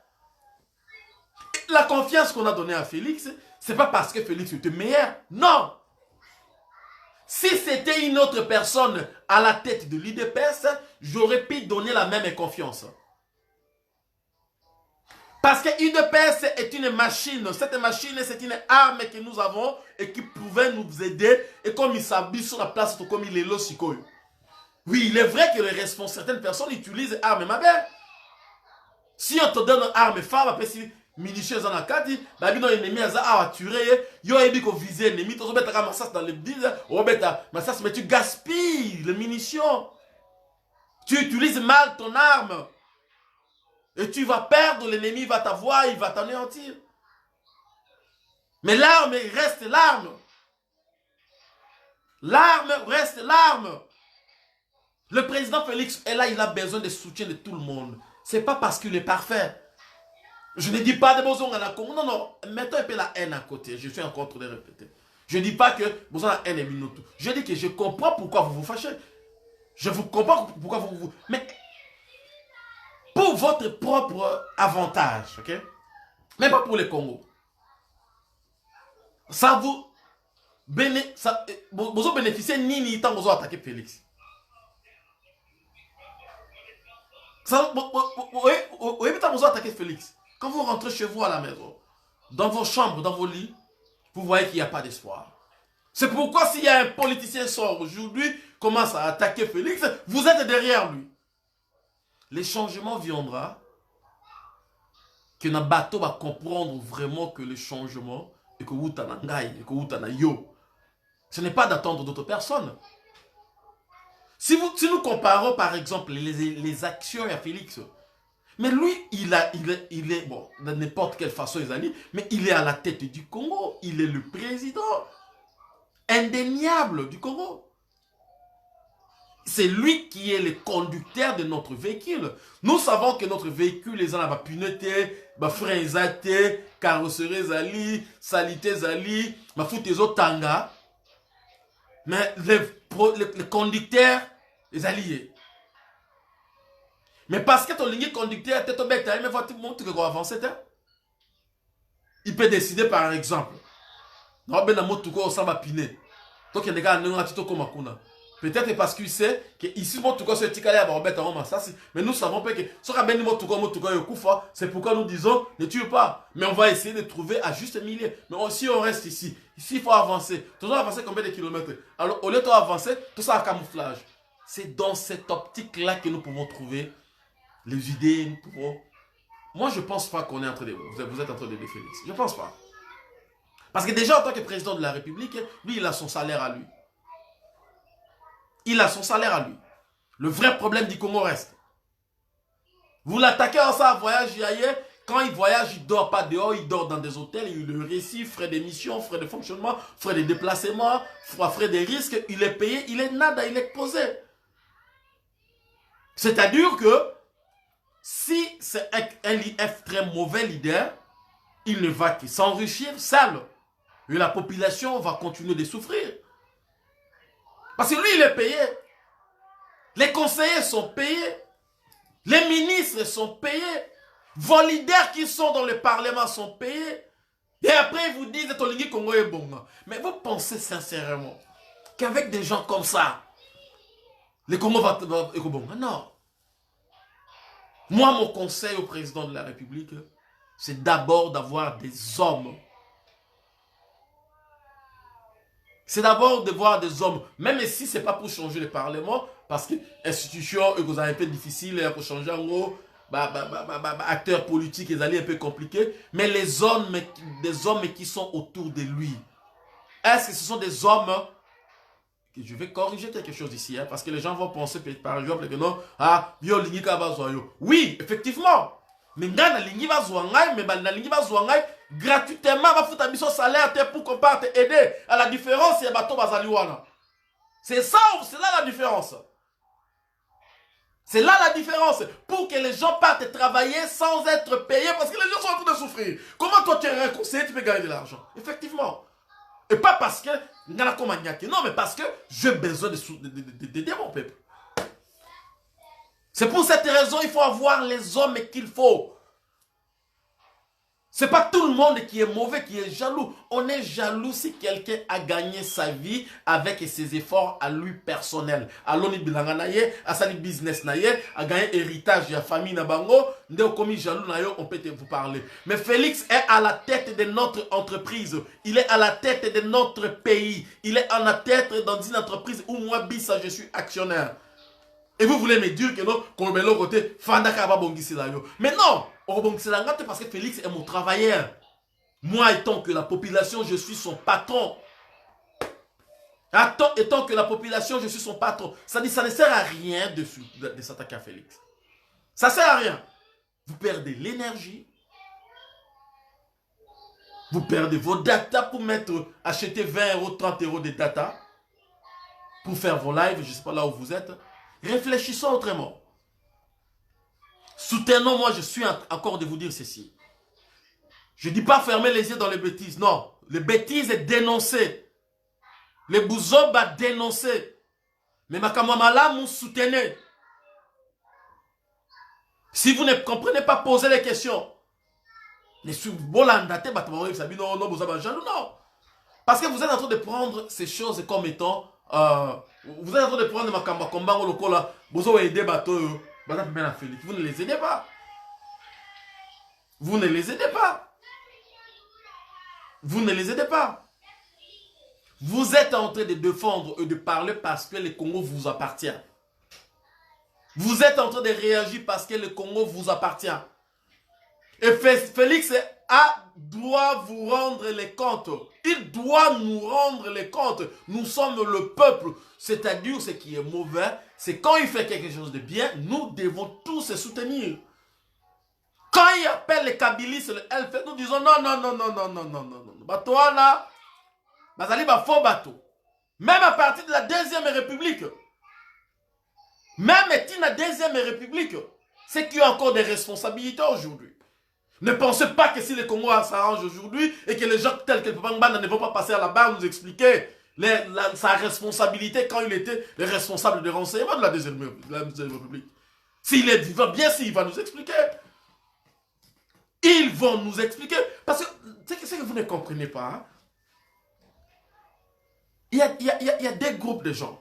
A: La confiance qu'on a donnée à Félix, c'est pas parce que Félix était meilleur. Non. Si c'était une autre personne à la tête de l'UDPS, j'aurais pu donner la même confiance. Parce que l'UDPS est une machine. Cette machine, c'est une arme que nous avons et qui pouvait nous aider. Et comme il s'habille sur la place, comme il est là, oui, il est vrai que certaines personnes utilisent armes ma belle. Si on te donne une arme femme, après si munitions en a dit, bah bien ennemi a tué, yo ebi ko viser ennemi, to beta ka massas dans le bide, o beta massas mais tu gaspilles les munitions. Tu utilises mal ton arme. Et tu vas perdre, l'ennemi va t'avoir, il va t'anéantir. Mais l'arme reste l'arme. L'arme reste l'arme. Le président Félix est là, il a besoin de soutien de tout le monde. Ce n'est pas parce qu'il est parfait. Je ne dis pas de besoin à la Congo. Non, non. Mettons un peu la haine à côté. Je suis encore en train de répéter. Je ne dis pas que besoin de la haine est minute. Je dis que je comprends pourquoi vous vous fâchez. Je vous comprends pourquoi vous... Mais pour votre propre avantage, ok? Même pas pour les Congo. Ça vous... Vous bénéficiez ni tant vous attaquer Félix. Vous attaquer Félix. Quand vous rentrez chez vous à la maison, dans vos chambres, dans vos lits, vous voyez qu'il n'y a pas d'espoir. C'est pourquoi s'il y a un politicien sort aujourd'hui, commence à attaquer Félix, vous êtes derrière lui. Les changements viendront que notre bateau va comprendre vraiment que le changement et que vous et que yo. Ce n'est pas d'attendre d'autres personnes. Si nous comparons par exemple les actions à Félix, mais lui, il est, bon, de n'importe quelle façon, mais il est à la tête du Congo. Il est le président indéniable du Congo. C'est lui qui est le conducteur de notre véhicule. Nous savons que notre véhicule, les gens la punité, frein zate, carrosserie zali, salité zali, foute tanga. Mais le conducteur, les alliés. Mais parce que ton ligne conducteur, il peut décider par exemple. Peut-être parce qu'il sait que ici, mais nous savons pas que c'est pourquoi nous disons ne tue pas. Mais on va essayer de trouver à juste milieu. Mais si on reste ici, il faut avancer. Toujours avancer combien de kilomètres? Alors, au lieu d'avancer, tout ça a camouflage. C'est dans cette optique-là que nous pouvons trouver les idées. Nous pouvons... Moi, je ne pense pas qu'on est en train de... Vous êtes en train de Félix. Je ne pense pas. Parce que déjà, en tant que président de la République, lui, il a son salaire à lui. Il a son salaire à lui. Le vrai problème du Congo reste. Vous l'attaquez en ça, voyage ailleurs. Quand il voyage, il ne dort pas dehors, il dort dans des hôtels, il le récit, frais d'émission, frais de fonctionnement, frais de déplacement, frais de risques. Il est payé, il est nada, il est posé. C'est-à-dire que si c'est un très mauvais leader, il ne va que s'enrichir seul. Et la population va continuer de souffrir. Parce que lui, il est payé. Les conseillers sont payés. Les ministres sont payés. Vos leaders qui sont dans le Parlement sont payés. Et après, ils vous disent que le Congo est bon. Mais vous pensez sincèrement qu'avec des gens comme ça, le Congo va être bon? Non. Moi, mon conseil au président de la République, c'est d'abord d'avoir des hommes. C'est d'abord de voir des hommes, même si ce n'est pas pour changer le Parlement, parce que l'institution, vous avez un peu difficile pour changer en gros, acteurs politiques, ils allaient un peu compliqués, mais les hommes, des hommes qui sont autour de lui. Est-ce que ce sont des hommes, que je vais corriger quelque chose ici, hein, parce que les gens vont penser par exemple que non, ah, oui, effectivement, mais gratuitement, va foutre un salaire pour qu'on parte aider. À la différence, c'est bateau bazaliwana. C'est ça, c'est là la différence. C'est là la différence. Pour que les gens partent travailler sans être payés parce que les gens sont en train de souffrir. Comment toi tu es un conseiller, tu peux gagner de l'argent? Effectivement. Et pas parce que, non, mais parce que j'ai besoin d'aider mon peuple. C'est pour cette raison qu'il faut avoir les hommes qu'il faut. C'est pas tout le monde qui est mauvais, qui est jaloux. On est jaloux si quelqu'un a gagné sa vie avec ses efforts à lui personnel. À l'oni bilanga naye, à sa business naye, a gagné héritage de la famille na bango, ndé komi jaloux naye, on peut vous parler. Mais Félix est à la tête de notre entreprise. Il est à la tête de notre pays. Il est à la tête dans une entreprise où moi, Bissa, je suis actionnaire. Et vous voulez me dire que non, qu'on est l'autre côté, Fandaka va bongisi là yo. Mais non! Parce que Félix est mon travailleur. Moi, étant que la population, je suis son patron. Étant que la population, je suis son patron. Ça ne sert à rien de s'attaquer à Félix. Ça ne sert à rien. Vous perdez l'énergie. Vous perdez vos data pour acheter 20 €, 30 € de data. Pour faire vos lives, je ne sais pas là où vous êtes. Réfléchissons autrement. Soutenons, moi je suis encore de vous dire ceci. Je ne dis pas fermer les yeux dans les bêtises, non. Les bêtises est dénoncé. Les bouzobes a dénoncé. Mais Makamamala, vous soutenez. Si vous ne comprenez pas, posez les questions. Non. Parce que vous êtes en train de prendre ces choses comme étant... vous êtes en train de prendre Makambakomba ou le cola. Vous avez aidé bateau. Vous ne les aidez pas. Vous ne les aidez pas. Vous ne les aidez pas. Vous êtes en train de défendre et de parler parce que le Congo vous appartient. Vous êtes en train de réagir parce que le Congo vous appartient. Et Félix doit vous rendre les comptes. Il doit nous rendre les comptes. Nous sommes le peuple. C'est-à-dire ce qui est mauvais, c'est quand il fait quelque chose de bien, nous devons tous se soutenir. Quand il appelle les Kabylistes, le LF, nous disons non, non, non, non, non, non, non, non, non. Batouana, bazali ba faux bateau. Même à partir de la Deuxième République, même étant la Deuxième République, c'est qu'il y a encore des responsabilités aujourd'hui. Ne pensez pas que si le Congo s'arrange aujourd'hui et que les gens tels que le Papa Mbanda ne vont pas passer à la barre nous expliquer sa responsabilité quand il était le responsable de renseignement de la Deuxième République. S'il est vivant, bien sûr, il va nous expliquer. Ils vont nous expliquer. Parce que c'est que vous ne comprenez pas. Hein? Il y a des groupes de gens.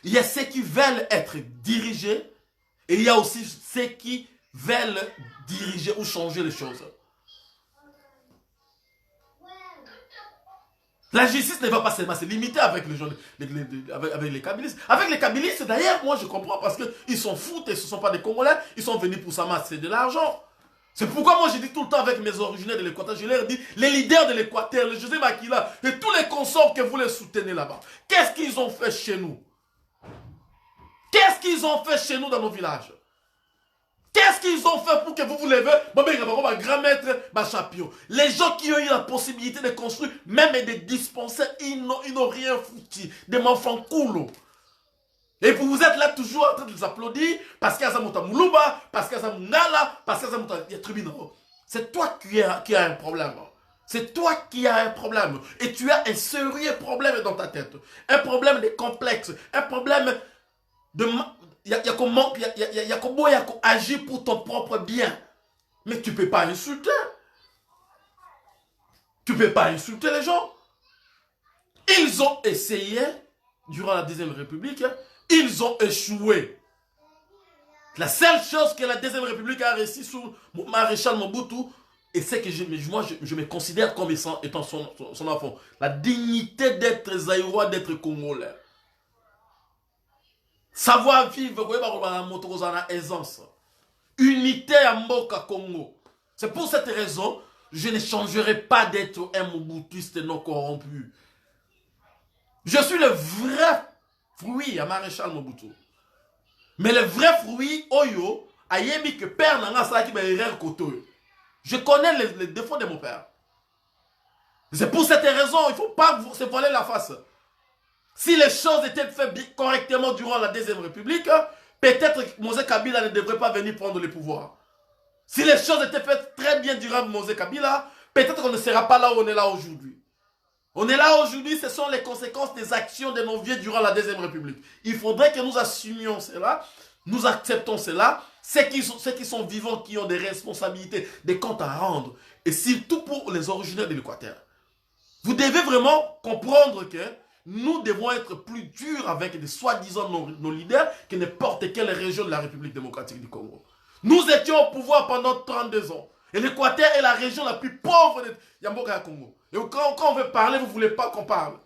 A: Il y a ceux qui veulent être dirigés et il y a aussi ceux qui veulent diriger ou changer les choses. La justice ne va pas se limiter avec les gens, avec les Kabylistes. Avec les Kabylistes, d'ailleurs, moi je comprends parce qu'ils sont fous et ce ne sont pas des Congolais. Ils sont venus pour s'amasser de l'argent. C'est pourquoi moi je dis tout le temps avec mes originaires de l'Équateur, je leur dis, les leaders de l'Équateur, le José Makila et tous les consorts que vous les soutenez là-bas, qu'est-ce qu'ils ont fait chez nous? Qu'est-ce qu'ils ont fait chez nous dans nos villages? Qu'est-ce qu'ils ont fait pour que vous vous levez? Grand maître, champion. Les gens qui ont eu la possibilité de construire, même des dispensaires, ils n'ont rien foutu. Des enfants cool. Et vous êtes là toujours en train de les applaudir parce qu'il y a Zamouta Moulouba, parce qu'il y a Zamungala, parce qu'il y a Zamouta Tribunal. C'est toi qui as un problème. C'est toi qui as un problème. Et tu as un sérieux problème dans ta tête. Un problème de complexe. Un problème de... Il y a comment agir pour ton propre bien. Mais tu ne peux pas insulter. Tu ne peux pas insulter les gens. Ils ont essayé, durant la Deuxième République, ils ont échoué. La seule chose que la Deuxième République a réussi sous Maréchal Mobutu, et c'est que je me considère comme étant son enfant. La dignité d'être Zaïrois, d'être Congolais. Savoir vivre, vous voyez, aisance. Unité à Mboka Congo. C'est pour cette raison, je ne changerai pas d'être un Mobutiste non corrompu. Je suis le vrai fruit à Maréchal Mobutu. Mais le vrai fruit, Oyo, a yémi que père n'a pas qui m'a erreur côté. Je connais les défauts de mon père. C'est pour cette raison, il ne faut pas se voiler la face. Si les choses étaient faites correctement durant la Deuxième République, peut-être que Mosé Kabila ne devrait pas venir prendre le pouvoir. Si les choses étaient faites très bien durant Mosé Kabila, peut-être qu'on ne sera pas là où on est là aujourd'hui. On est là aujourd'hui, ce sont les conséquences des actions de nos vieux durant la Deuxième République. Il faudrait que nous assumions cela, nous acceptons cela, ceux qui sont vivants, qui ont des responsabilités, des comptes à rendre, et surtout pour les originaires de l'Équateur. Vous devez vraiment comprendre que nous devons être plus durs avec des soi-disant nos leaders que n'importe quelle région de la République démocratique du Congo. Nous étions au pouvoir pendant 32 ans. Et l'Équateur est la région la plus pauvre de Yamboka Congo. Et quand on veut parler, vous ne voulez pas qu'on parle.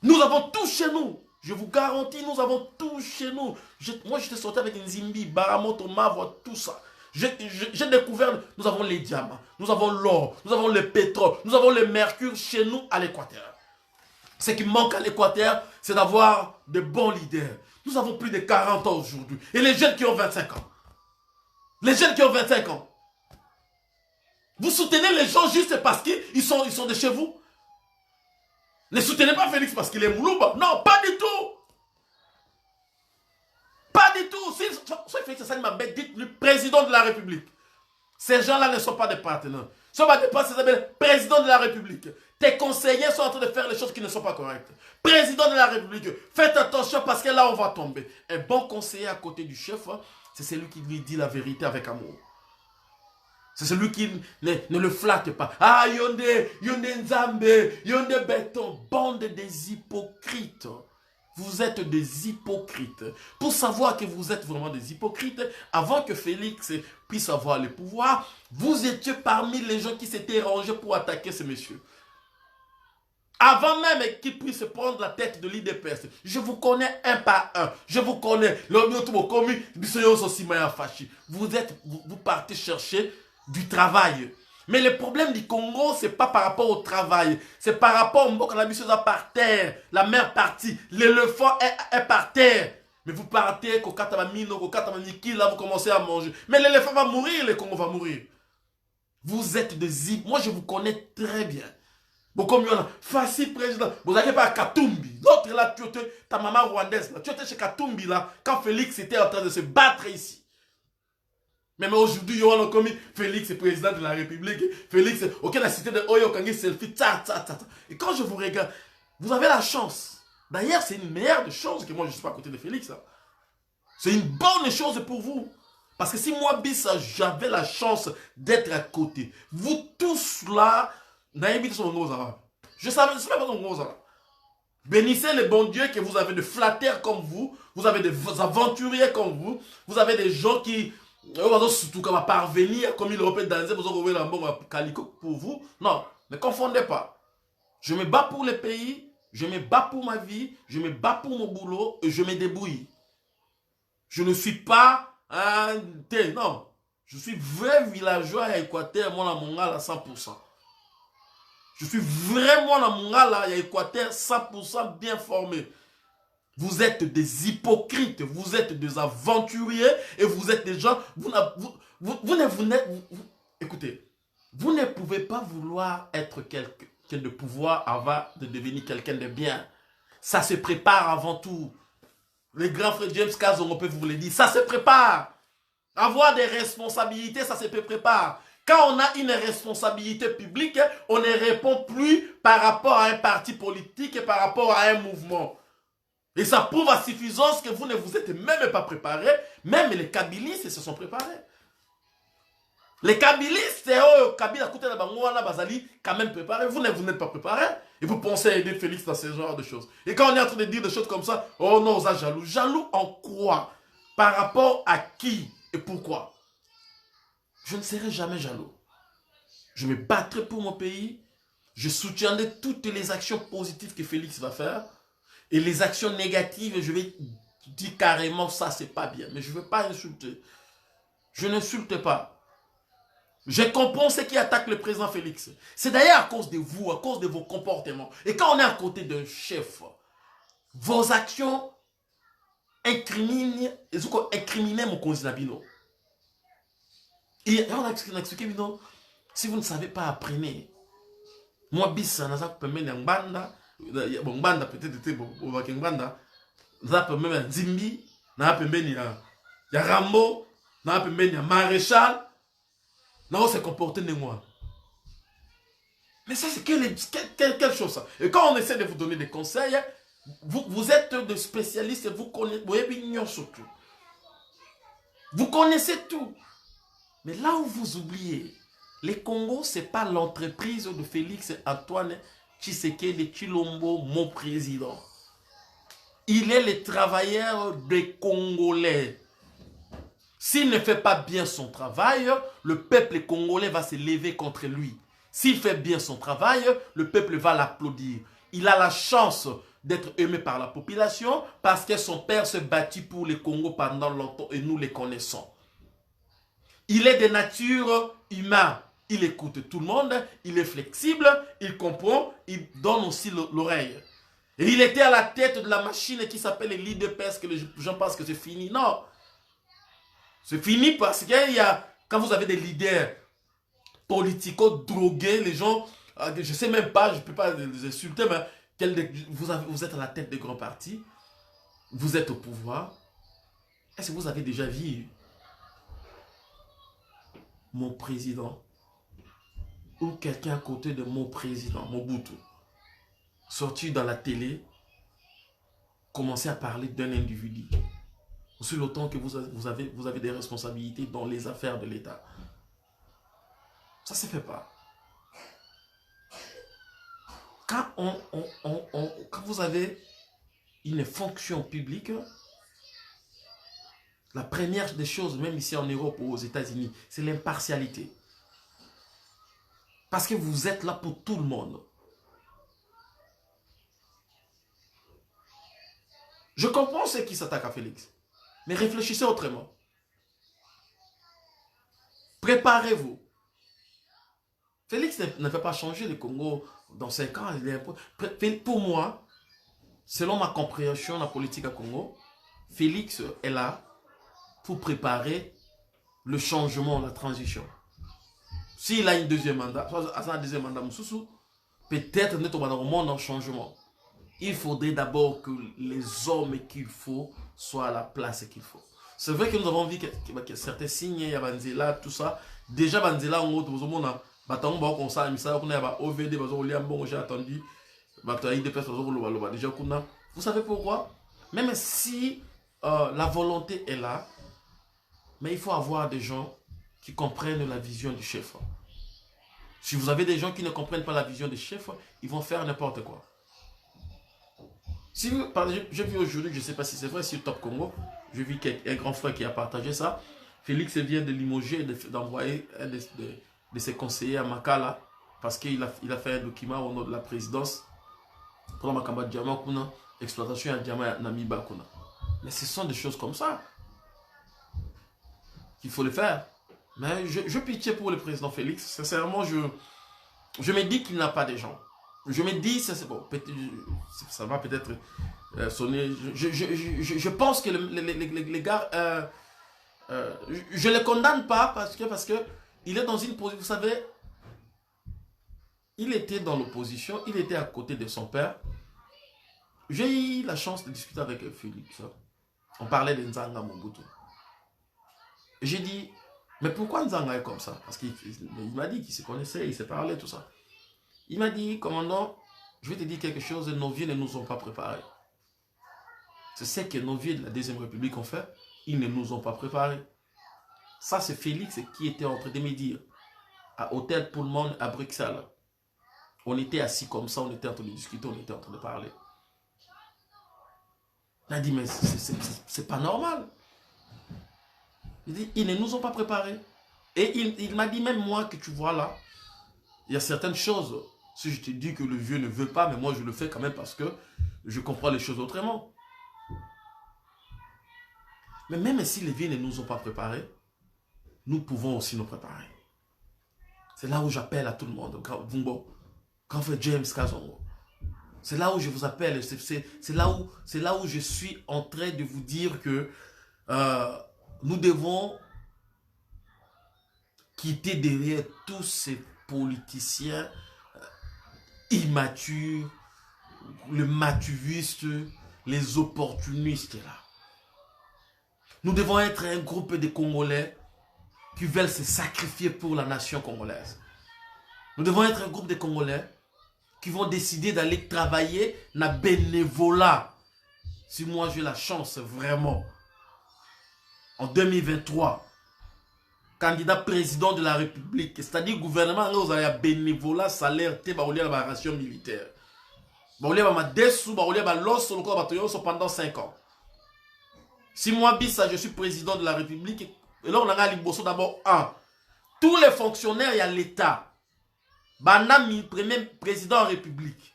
A: Nous avons tout chez nous. Je vous garantis, nous avons tout chez nous. Moi, j'étais sorti avec une Zimbi, Baramoto, Mavwa, tout ça. J'ai découvert, nous avons les diamants, nous avons l'or, nous avons le pétrole, nous avons le mercure chez nous à l'Équateur. Ce qui manque à l'Équateur, c'est d'avoir de bons leaders. Nous avons plus de 40 ans aujourd'hui. Et les jeunes qui ont 25 ans. Les jeunes qui ont 25 ans. Vous soutenez les gens juste parce qu'ils sont de chez vous. Ne soutenez pas Félix parce qu'il est Moulouba. Non, pas du tout. Pas du tout. Si Félix Sassani Mabé dit le président de la République. Ces gens-là ne sont pas des partenaires. Ce ne sont pas des partenaires, s'appelle président de la République. Tes conseillers sont en train de faire les choses qui ne sont pas correctes. Président de la République, faites attention parce que là on va tomber. Un bon conseiller à côté du chef, c'est celui qui lui dit la vérité avec amour. C'est celui qui ne le flatte pas. Ah, yonde Nzambe, yonde béton, bande des hypocrites. Vous êtes des hypocrites. Pour savoir que vous êtes vraiment des hypocrites, avant que Félix puisse avoir le pouvoir, vous étiez parmi les gens qui s'étaient rangés pour attaquer ce monsieur. Avant même qu'il puisse prendre la tête de l'IDPS, je vous connais un par un. Je vous connais. Vous partez chercher du travail. Mais le problème du Congo, ce n'est pas par rapport au travail. C'est par rapport au Mboka Nabissosa par terre. La mer partie. L'éléphant est par terre. Mais vous partez, Kokatamamino, Kokatamamiki, là vous commencez à manger. Mais l'éléphant va mourir, le Congo va mourir. Vous êtes des îles. Moi je vous connais très bien. Bon, comme il y en a, facile président. Vous n'avez pas à Katumbi. L'autre là, tu étais ta maman rwandaise. Là. Tu étais chez Katumbi là, quand Félix était en train de se battre ici. Même aujourd'hui, il y a commis Félix est président de la République. Félix, ok, la cité de Oyo Kangi selfie, Et quand je vous regarde, vous avez la chance. D'ailleurs, c'est une meilleure chose que moi, je ne suis pas à côté de Félix. C'est une bonne chose pour vous. Parce que si moi, Bissa, j'avais la chance d'être à côté, vous tous là, je ne savais pas son bénissez le bon Dieu que vous avez des flatteurs comme vous avez des aventuriers comme vous avez des gens qui surtout comme parvenir comme il repère dans les pour vous. Non, ne confondez pas. Je me bats pour le pays, je me bats pour ma vie, je me bats pour mon boulot et je me débrouille. Je ne suis pas un non, je suis vrai villageois à Équateur, moi la Mongala à 100%. Je suis vraiment la Mongala à Équateur 100% bien formé. Vous êtes des hypocrites, vous êtes des aventuriers et vous êtes des gens, écoutez, vous ne pouvez pas vouloir être quelqu'un de pouvoir avant de devenir quelqu'un de bien. Ça se prépare avant tout. Les grands frères James Kazongo peut vous le dire, ça se prépare. Avoir des responsabilités, ça se prépare. Quand on a une responsabilité publique, on ne répond plus par rapport à un parti politique et par rapport à un mouvement. Et ça prouve à suffisance que vous ne vous êtes même pas préparé. Même les Kabylistes se sont préparés. Les Kabilistes, oh, Kabila, côté de Bangouana, Bazali, quand même préparés. Vous n'êtes pas préparés. Et vous pensez aider Félix dans ce genre de choses. Et quand on est en train de dire des choses comme ça, oh non, ça jaloux. Jaloux en quoi? Par rapport à qui et pourquoi? Je ne serai jamais jaloux. Je me battrai pour mon pays. Je soutiendrai toutes les actions positives que Félix va faire. Et les actions négatives, je vais dire carrément, ça c'est pas bien. Mais je ne veux pas insulter. Je n'insulte pas. Je comprends ceux qui attaquent le président Félix. C'est d'ailleurs à cause de vous, à cause de vos comportements. Et quand on est à côté d'un chef, vos actions incriminent mon candidat Bino. Et on a expliqué Bino, si vous ne savez pas, apprenez. Moi, bis, naza pembeni banda, bon banda peut-être bon banda, naza pembeni Nzimbi, naza pembeni ya Rambo, naza pembeni ya Maréchal. Non, on s'est comporté de moi. Mais ça, c'est quelle chose ça. Et quand on essaie de vous donner des conseils, vous êtes des spécialistes, vous connaissez tout. Vous connaissez tout. Mais là où vous oubliez, les Congo, ce n'est pas l'entreprise de Félix Antoine Tshisekedi Tshilombo, mon président. Il est le travailleur des Congolais. S'il ne fait pas bien son travail, le peuple congolais va se lever contre lui. S'il fait bien son travail, le peuple va l'applaudir. Il a la chance d'être aimé par la population parce que son père se battit pour le Congo pendant longtemps et nous les connaissons. Il est de nature humaine. Il écoute tout le monde, il est flexible, il comprend, il donne aussi l'oreille. Et il était à la tête de la machine qui s'appelle l'IDPS, que les gens pensent que c'est fini. Non. C'est fini parce qu'il y a, quand vous avez des leaders politico-drogués, les gens, je ne sais même pas, je ne peux pas les insulter, mais vous êtes à la tête des grands partis, vous êtes au pouvoir. Est-ce que vous avez déjà vu mon président ou quelqu'un à côté de mon président, Mobutu, sortir dans la télé, commencer à parler d'un individu? Aussi longtemps que vous avez des responsabilités dans les affaires de l'État. Ça ne se fait pas. Quand vous avez une fonction publique, la première des choses, même ici en Europe ou aux États-Unis, c'est l'impartialité. Parce que vous êtes là pour tout le monde. Je comprends ceux qui s'attaquent à Félix. Mais réfléchissez autrement. Préparez-vous. Félix ne fait pas changer le Congo dans 5 ans. Pour moi, selon ma compréhension de la politique à Congo, Félix est là pour préparer le changement, la transition. S'il a un deuxième mandat, peut-être nous sommes dans le monde en changement. Il faudrait d'abord que les hommes qu'il faut soient à la place qu'il faut. C'est vrai que nous avons vu que certains signes, il y a Banzela, tout ça. Déjà, Banzela, en gros, vous avez OVD, j'ai attendu. Vous savez pourquoi? Même si la volonté est là, mais il faut avoir des gens qui comprennent la vision du chef. Si vous avez des gens qui ne comprennent pas la vision du chef, ils vont faire n'importe quoi. Si j'ai vu aujourd'hui, je ne sais pas si c'est vrai, sur Top Congo, j'ai vu un grand frère qui a partagé ça. Félix vient de limoger, d'envoyer un de ses conseillers à Makala, parce qu'il a fait un document au nom de la présidence pour la Makamba Diamant, exploitation à Diamant Namiba. Mais ce sont des choses comme ça qu'il faut le faire. Mais je pitié pour le président Félix. Sincèrement, je me dis qu'il n'a pas de gens. Je me dis, bon, ça va peut-être sonner. Je pense que les gars, je ne les condamne pas parce que il est dans une position, vous savez, il était dans l'opposition, il était à côté de son père. J'ai eu la chance de discuter avec Félix. On parlait de Nzanga Mobutu. J'ai dit, mais pourquoi Nzanga est comme ça? Parce qu'il m'a dit qu'il se connaissait, il se parlait, tout ça. Il m'a dit, commandant, je vais te dire quelque chose, nos vieux ne nous ont pas préparés. C'est ce que nos vieux de la Deuxième République ont fait, ils ne nous ont pas préparés. Ça, c'est Félix qui était en train de me dire à Hôtel Pullman à Bruxelles. On était assis comme ça, on était en train de discuter, on était en train de parler. Il a dit, mais c'est pas normal. Il dit, ils ne nous ont pas préparés. Et il m'a dit, même moi que tu vois là, il y a certaines choses, si je te dis que le vieux ne veut pas, mais moi je le fais quand même parce que je comprends les choses autrement. Mais même si les vieux ne nous ont pas préparés, nous pouvons aussi nous préparer. C'est là où j'appelle à tout le monde. Quand fait James Kazongo. C'est là où je vous appelle. C'est là où je suis en train de vous dire que nous devons quitter derrière tous ces politiciens immatures, les matuvistes, les opportunistes là. Nous devons être un groupe de Congolais qui veulent se sacrifier pour la nation congolaise. Nous devons être un groupe de Congolais qui vont décider d'aller travailler na bénévolat. Si moi j'ai la chance vraiment, en 2023, candidat président de la République, c'est-à-dire gouvernement, nous avons bénévolat, salaire, la ration militaire. Pendant 5 ans. Si moi, je suis président de la République, et là on a d'abord tous les fonctionnaires, il y a l'État. Banami, premier président de la République.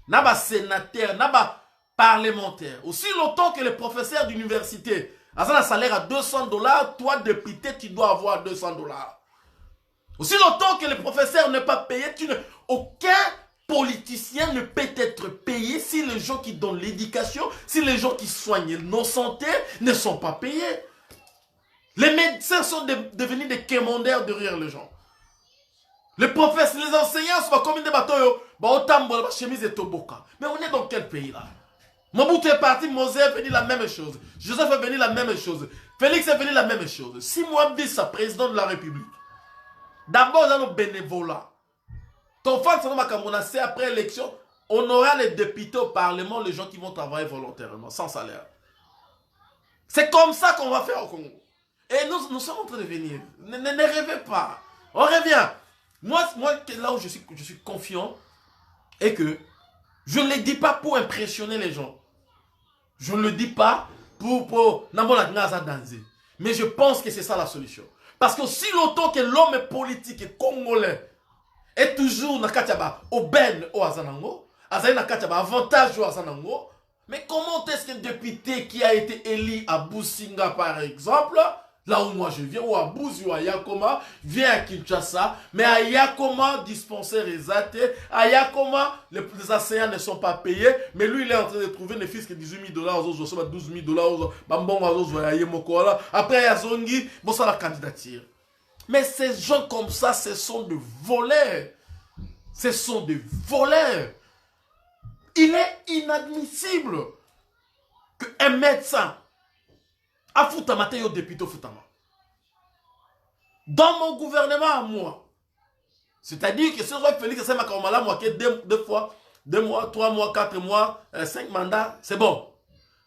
A: Naba sénateur, naba parlementaire. Aussi longtemps que les professeurs d'université ont un salaire à $200, toi député, tu dois avoir $200. Aussi longtemps que les professeurs ne sont pas payés, aucun politicien ne peut être payé si les gens qui donnent l'éducation, si les gens qui soignent nos santé ne sont pas payés. Les médecins sont devenus des quémandeurs derrière les gens. Les professeurs, les enseignants sont comme des bateaux, chemise et toboka. Mais on est dans quel pays là? Mobutu est parti, Mosé est venu la même chose. Joseph est venu la même chose. Félix est venu la même chose. Si moi, je suis président de la République, d'abord, dans nos bénévolats. Ton fan, c'est après l'élection, on aura les députés au Parlement, les gens qui vont travailler volontairement, sans salaire. C'est comme ça qu'on va faire au Congo. Et nous sommes en train de venir. Ne rêvez pas. On revient. Moi, là où je suis confiant, est que je ne le dis pas pour impressionner les gens. Je ne le dis pas pour mais je pense que c'est ça la solution. Parce que si longtemps que l'homme politique et congolais est toujours na katiaba aubaine au azanango, azali na katiaba avantage au azanango, mais comment est-ce qu'un député qui a été élu à Businga par exemple, là où moi je viens, ou à Bouzi ou à Yakoma, vient à Kinshasa, mais à Yakoma, dispensaire exact, à Yakoma, les enseignants ne sont pas payés, mais lui il est en train de trouver ne fils que $18, $12,000, après il y a Zongi, bon ça la candidature. Mais ces gens comme ça, ce sont des voleurs. Ce sont des voleurs. Il est inadmissible qu'un médecin a foutamate yo député foutama. Dans mon gouvernement à moi, c'est-à-dire que ce soit Félix c'est ma kamala moi qui 2 fois, 2 mois, 3 mois, 4 mois, 5 mandats, c'est bon.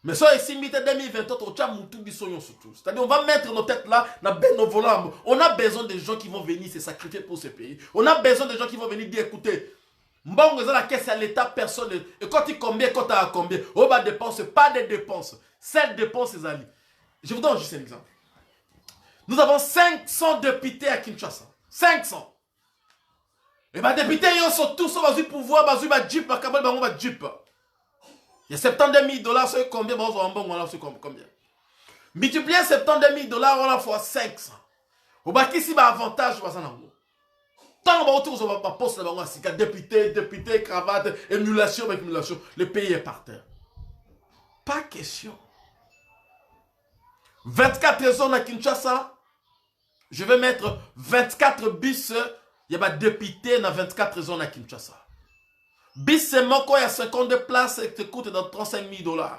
A: Mais ça ici, 2023, c'est-à-dire on va mettre nos têtes là, nos volants. On a besoin de gens qui vont venir se sacrifier pour ce pays. On a besoin de gens qui vont venir dire, écoutez, Mbongo la caisse à l'État, personne. Et quand il combien, quand tu as combien, on va dépenser, pas des dépenses. Cette dépense, c'est Ali. Je vous donne juste un exemple. Nous avons 500 députés à Kinshasa. 500. Et les députés, ils sont tous au pouvoir, ils ont jeep, ils ont jeep. Il y a $72, c'est combien? C'est combien? Multiplier $72, on a fois 500. Au bas ici, il y a avantage. Tant que autour de la poste, député, cravate, émulation, le pays est par terre. Pas question. 24 zones à Kinshasa. Je vais mettre 24 bus. Il y a des députés dans 24 zones à Kinshasa. Bis c'est mon il y a 52 places et te coûte dans $35,000.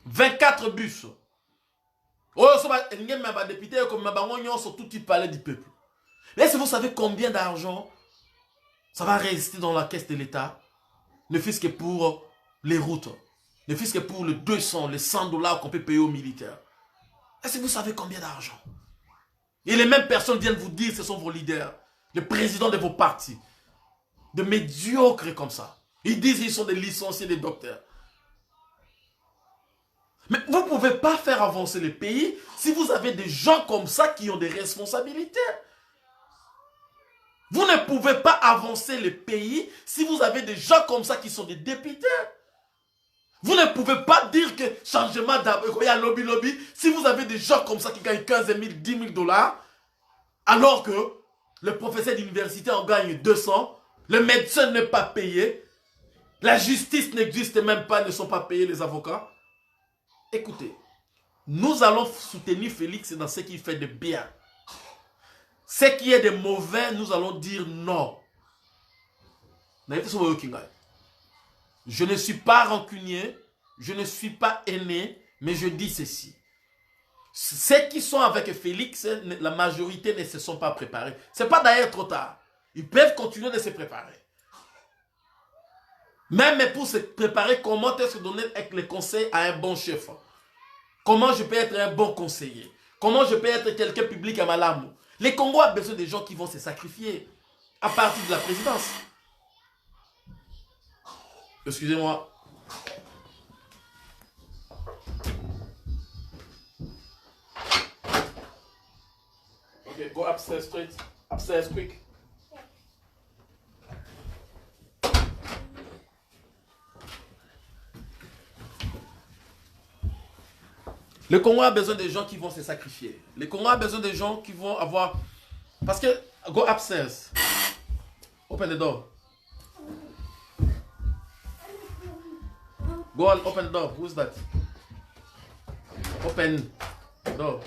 A: 24 bus. Oh, ça va député comme ma sur tout type palais du peuple. Mais si vous savez combien d'argent ça va rester dans la caisse de l'État, ne fût-ce que pour les routes, ne fût-ce que pour les $200, les $100 qu'on peut payer aux militaires. Est-ce que vous savez combien d'argent? Et les mêmes personnes viennent vous dire, ce sont vos leaders, les présidents de vos partis. De médiocres comme ça. Ils disent qu'ils sont des licenciés, des docteurs. Mais vous ne pouvez pas faire avancer le pays si vous avez des gens comme ça qui ont des responsabilités. Vous ne pouvez pas avancer le pays si vous avez des gens comme ça qui sont des députés. Vous ne pouvez pas dire que changement d'abord, il y a lobby si vous avez des gens comme ça qui gagnent 15 000, 10 000 dollars, alors que le professeur d'université en gagne 200, le médecin n'est pas payé, la justice n'existe même pas, ne sont pas payés les avocats. Écoutez, nous allons soutenir Félix dans ce qu'il fait de bien. Ce qui est de mauvais, nous allons dire non. Je ne suis pas rancunier, je ne suis pas aîné, mais je dis ceci. Ceux qui sont avec Félix, la majorité ne se sont pas préparés. Ce n'est pas d'ailleurs trop tard. Ils peuvent continuer de se préparer. Même pour se préparer, comment est-ce que donner avec les conseils à un bon chef? Comment je peux être un bon conseiller? Comment je peux être quelqu'un public à Malamu? Les Congos ont besoin de gens qui vont se sacrifier à partir de la présidence. Excusez-moi. Okay, go upstairs straight. Upstairs quick. Le Congo a besoin de gens qui vont se sacrifier. Le Congo a besoin de gens qui vont avoir... Parce que... Go upstairs. Open the door. Go on, open the door. Who's that? Open the door.